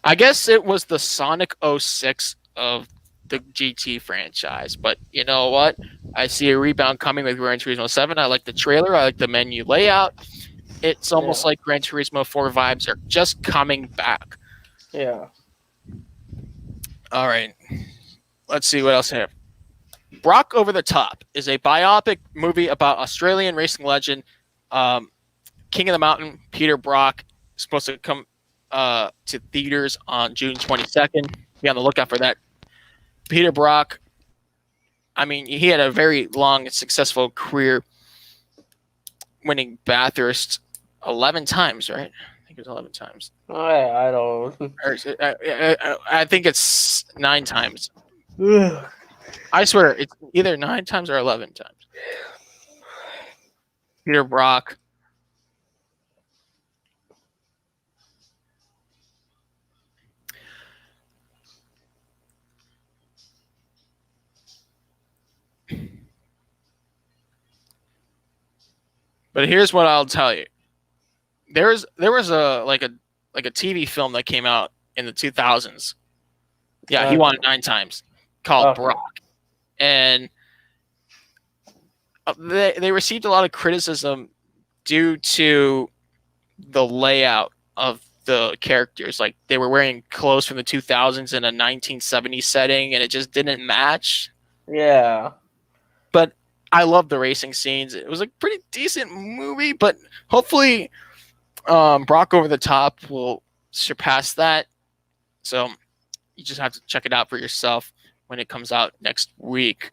I guess it was the Sonic 06 of the GT franchise, but you know what? I see a rebound coming with Gran Turismo 7. I like the trailer. I like the menu layout. It's almost like Gran Turismo 4 vibes are just coming back.
Yeah.
All right. Let's see what else I have. Brock Over the Top is a biopic movie about Australian racing legend King of the Mountain, Peter Brock. Supposed to come to theaters on June 22nd. Be on the lookout for that. Peter Brock, I mean, he had a very long and successful career, winning Bathurst 11 times, right? I think it was 11 times.
I don't.
I think it's 9 times. I swear, it's either 9 times or 11 times. Peter Brock. But here's what I'll tell you. There was a TV film that came out in the 2000s. Yeah, he won it 9 times, called Brock. And they received a lot of criticism due to the layout of the characters. Like, they were wearing clothes from the 2000s in a 1970s setting, and it just didn't match.
Yeah.
But I love the racing scenes. It was a pretty decent movie, but hopefully Brock Over the Top will surpass that. So you just have to check it out for yourself when it comes out next week.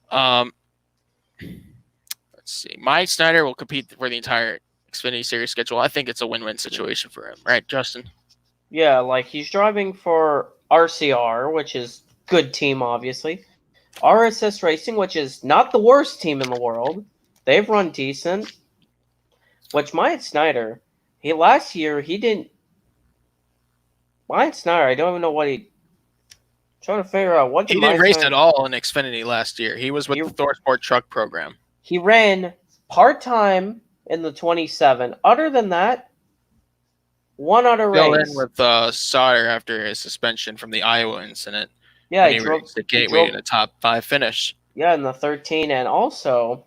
Let's see. Mike Snyder will compete for the entire Xfinity Series schedule. I think it's a win-win situation for him, right, Justin?
Yeah, like he's driving for RCR, which is good team, obviously. RSS Racing, which is not the worst team in the world. They've run decent. Which Myatt Snyder, last year he didn't. Myatt Snyder, I don't even know what he. Trying to figure out what
he didn't race at all in Xfinity last year. He was with the ThorSport truck program.
He ran part-time in the 27. Other than that, one other race.
Fell in with Sauter after his suspension from the Iowa incident.
Yeah,
he drove the Gateway in a top 5 finish.
Yeah, in the 13. And also,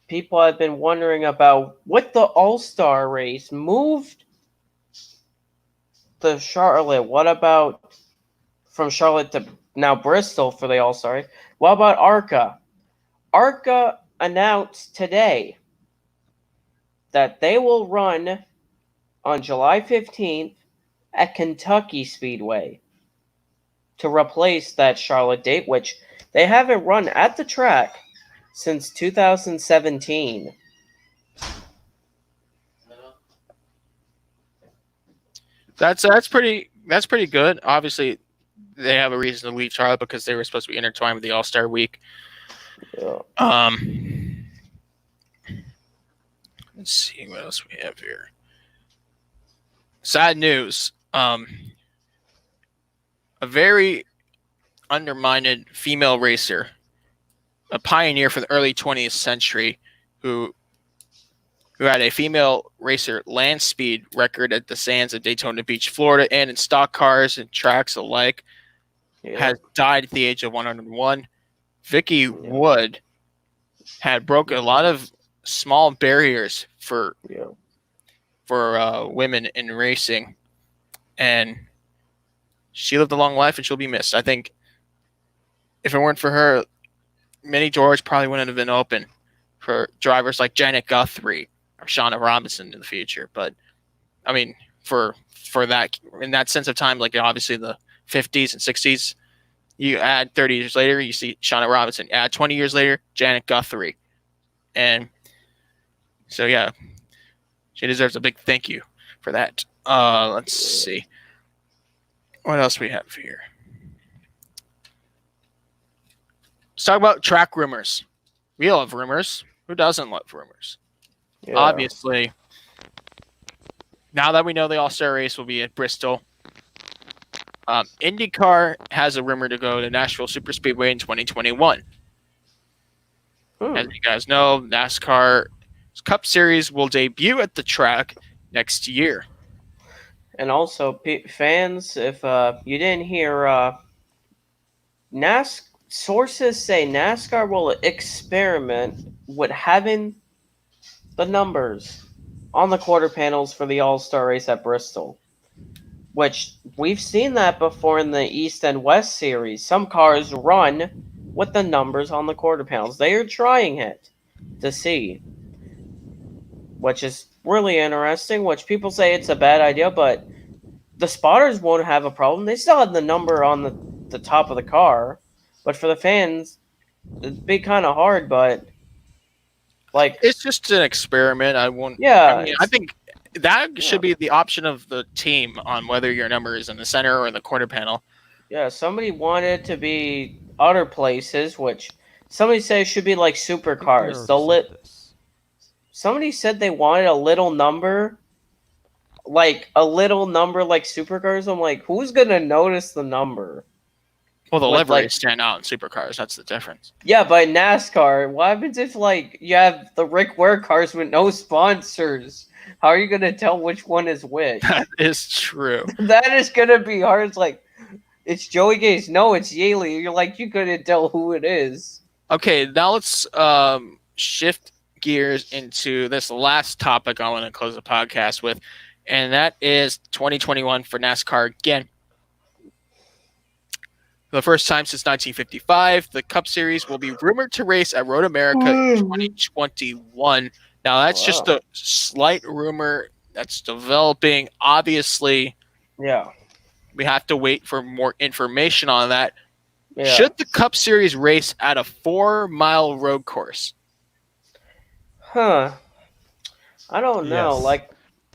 people have been wondering about what the All-Star race moved to Charlotte. What about from Charlotte to now Bristol for the All-Star? What about ARCA? ARCA announced today that they will run on July 15th at Kentucky Speedway to replace that Charlotte date, which they haven't run at the track since 2017.
That's pretty good. Obviously, they have a reason to leave Charlotte because they were supposed to be intertwined with the All-Star Week.
Yeah.
Let's see what else we have here. sad news. A very undermined female racer, a pioneer for the early 20th century, who had a female racer land speed record at the sands of Daytona Beach, Florida, and in stock cars and tracks alike, has died at the age of 101. Vicky Wood had broken a lot of small barriers for women in racing, and she lived a long life, and she'll be missed. I think if it weren't for her, many doors probably wouldn't have been open for drivers like Janet Guthrie or Shauna Robinson in the future. But I mean, for that, in that sense of time, like obviously the 50s and 60s, you add 30 years later, you see Shauna Robinson. Add 20 years later, Janet Guthrie. And so, yeah, she deserves a big thank you for that. Let's see. What else we have here? Let's talk about track rumors. We love rumors. Who doesn't love rumors?
Yeah.
Obviously, now that we know the All-Star race will be at Bristol, IndyCar has a rumor to go to Nashville Superspeedway in 2021. As you guys know, NASCAR Cup Series will debut at the track next year.
And also, fans, if you didn't hear, sources say NASCAR will experiment with having the numbers on the quarter panels for the All-Star race at Bristol, which we've seen that before in the East and West series. Some cars run with the numbers on the quarter panels. They are trying it to see, which is really interesting, which people say it's a bad idea, but the spotters won't have a problem. They still have the number on the top of the car, but for the fans, it'd be kind of hard, but like...
It's just an experiment. I think that should be the option of the team on whether your number is in the center or in the quarter panel.
Yeah, somebody wanted to be other places, which somebody said should be like supercars. Somebody said they wanted a little number like supercars. I'm like, who's gonna notice the number?
Well, the liveries stand out in supercars. That's the difference.
Yeah, but in NASCAR, what happens if you have the Rick Ware cars with no sponsors? How are you gonna tell which one is which?
That is true.
That is gonna be hard. It's like, it's Joey Gates. No, it's Yaley. You're like, you couldn't tell who it is.
Okay, now let's shift gears into this last topic I want to close the podcast with, and that is 2021 for NASCAR again. For the first time since 1955, the Cup Series will be rumored to race at Road America in 2021. Now, that's just a slight rumor that's developing. Obviously, we have to wait for more information on that. Yeah. Should the Cup Series race at a 4-mile road course?
I don't know.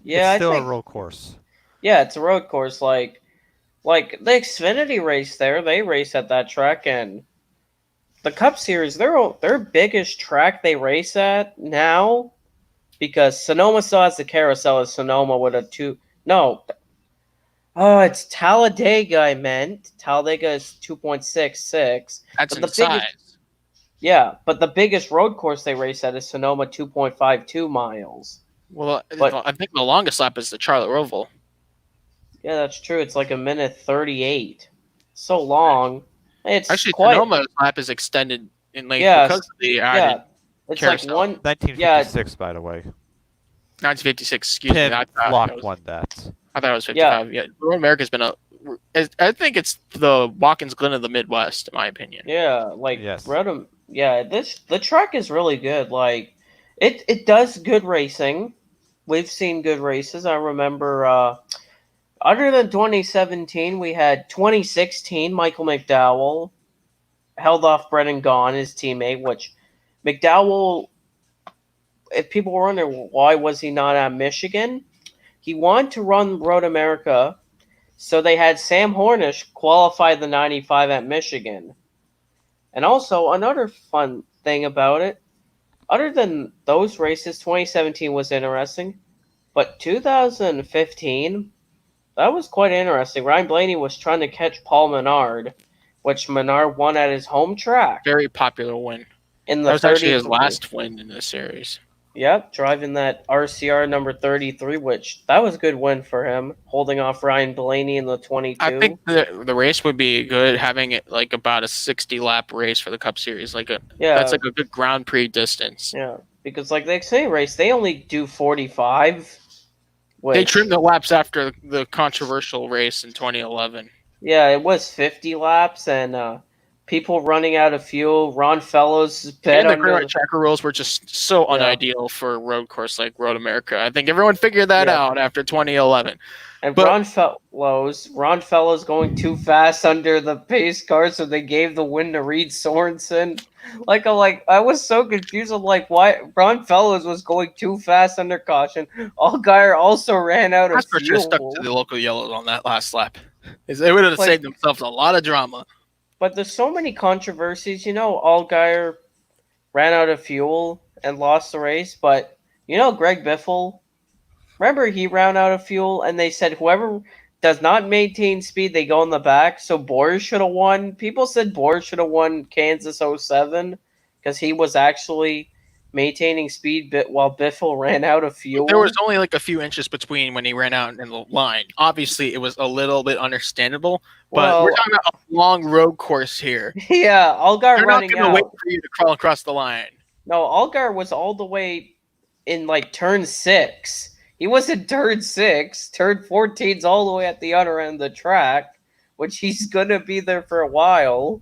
It's still a road course.
Yeah, it's a road course. Like the Xfinity race there, they race at that track, and the Cup Series, their biggest track they race at now, because Sonoma still has the carousel as Sonoma with it's Talladega, I meant. Talladega is 2.66.
That's in size.
Yeah, but the biggest road course they race at is Sonoma, 2.52 miles.
Well, I think the longest lap is the Charlotte Roval.
Yeah, that's true. It's like 1:38. So long. It's
actually Sonoma's lap is extended in length because of the added
it's
carousel.
like
1956, by the way.
1956. Excuse me.
Flock won that.
I thought it was 55. Yeah, Road America's been I think it's the Watkins Glen of the Midwest, in my opinion.
Yeah, the track is really good. Like, it does good racing. We've seen good races. I remember, other than 2017, we had 2016. Michael McDowell held off Brendan Gaughan, his teammate. Which McDowell, if people were wondering why was he not at Michigan, he wanted to run Road America, so they had Sam Hornish qualify the 95 at Michigan. And also, another fun thing about it, other than those races, 2017 was interesting, but 2015, That was quite interesting. Ryan Blaney was trying to catch Paul Menard, which Menard won at his home track
Very popular win.
in the
That was actually his
33.
last win in the series.
Yep, driving that RCR number 33, which that was a good win for him, holding off Ryan Blaney in the 22.
I think the race would be good, having it like about a 60-lap race for the Cup Series. That's like a good Grand Prix distance.
Yeah, because like the Xfinity race, they only do 45.
They trimmed the laps after the controversial race in 2011.
Yeah, it was 50 laps, and people running out of fuel. Ron Fellows bet
And the
under
Green Tracker rules were just so unideal for a road course like Road America. I think everyone figured that out after 2011.
And Ron Fellows going too fast under the pace car, so they gave the win to Reed Sorensen. I was so confused. I'm like, why Ron Fellows was going too fast under caution? Allgaier also ran out of
NASCAR should have stuck
fuel.
to the local yellows on that last lap. They would have saved themselves a lot of drama.
But there's so many controversies. Allgaier ran out of fuel and lost the race. But, Greg Biffle, remember he ran out of fuel and they said whoever does not maintain speed, they go in the back. So Boyer should have won. People said Boyer should have won Kansas 07 because he was actually maintaining speed while Biffle ran out of fuel.
There was only like a few inches between when he ran out in the line. Obviously, it was a little bit understandable, but we're talking about a long road course here.
Yeah, Allgaier
They're
running
not going to
out.
wait for you to crawl across the line.
No, Allgaier was all the way in turn 6. He was in turn 6. Turn 14's all the way at the other end of the track, which he's going to be there for a while.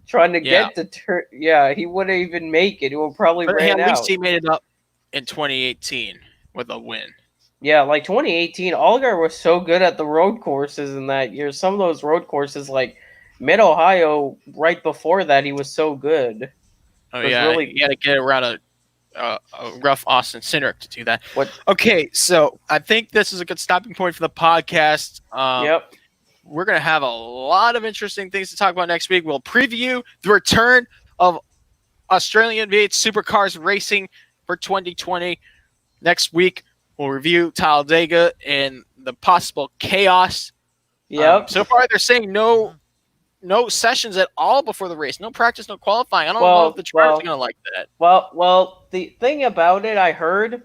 Trying to get the turn. Yeah, he wouldn't even make it. He would probably ran
at
out.
least he made it up in 2018 with a win.
Yeah, 2018, Allgaier was so good at the road courses in that year. Some of those road courses, like Mid-Ohio, right before that, he was so good.
Oh, yeah. Really... You had to get around a rough Austin Cindric to do that. Okay, so I think this is a good stopping point for the podcast.
Yep.
We're going to have a lot of interesting things to talk about next week. We'll preview the return of Australian V8 Supercars racing for 2020. Next week, we'll review Talladega and the possible chaos.
Yep.
So far, they're saying no sessions at all before the race. No practice, no qualifying. I don't know if the drivers are going to like that.
Well, the thing about it, I heard,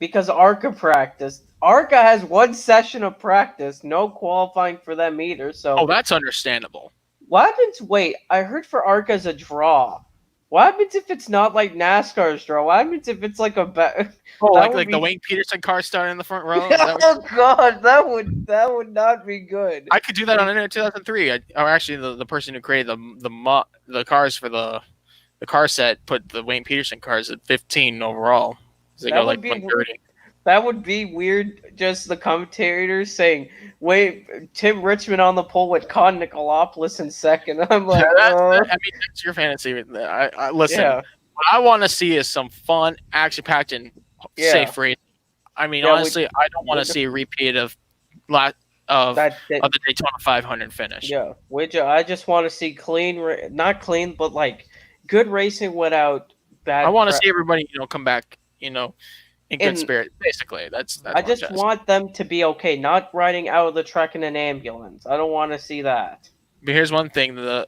because ARCA practiced. ARCA has one session of practice, no qualifying for them either. So
that's understandable.
What happens? Wait, I heard for ARCA as a draw. What happens if it's not like NASCAR's draw? What happens if it's like a
like the Wayne Peterson car starting in the front row?
Oh God, that would not be good.
I could do that on Internet 2003. Actually, the person who created the cars for the car set put the Wayne Peterson cars at 15 overall. So they go 130.
That would be weird. Just the commentators saying, "Wait, Tim Richmond on the pole with Con Nicolopoulos in second." I'm like,
that's your fantasy. I listen.
Yeah.
What I want to see is some fun, action-packed, and safe race. I mean, honestly, I don't want to see a repeat of the Daytona 500 finish.
Yeah, I just want to see not clean, but good racing without bad.
I want to see everybody, come back, in good spirit. Basically, that's
I just want them to be okay, not riding out of the truck in an ambulance. I don't want to see that.
But here's one thing: the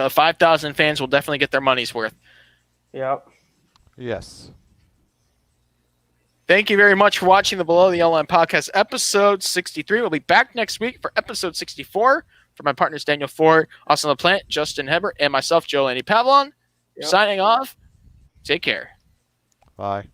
5,000 fans will definitely get their money's worth.
Yep.
Yes.
Thank you very much for watching the Below the Yellow Line podcast, episode 63. We'll be back next week for episode 64. For my partners Daniel Ford, Austin LaPlante, Justin Hebert, and myself, Joe Laney Pavlon. Signing off. Take care.
Bye.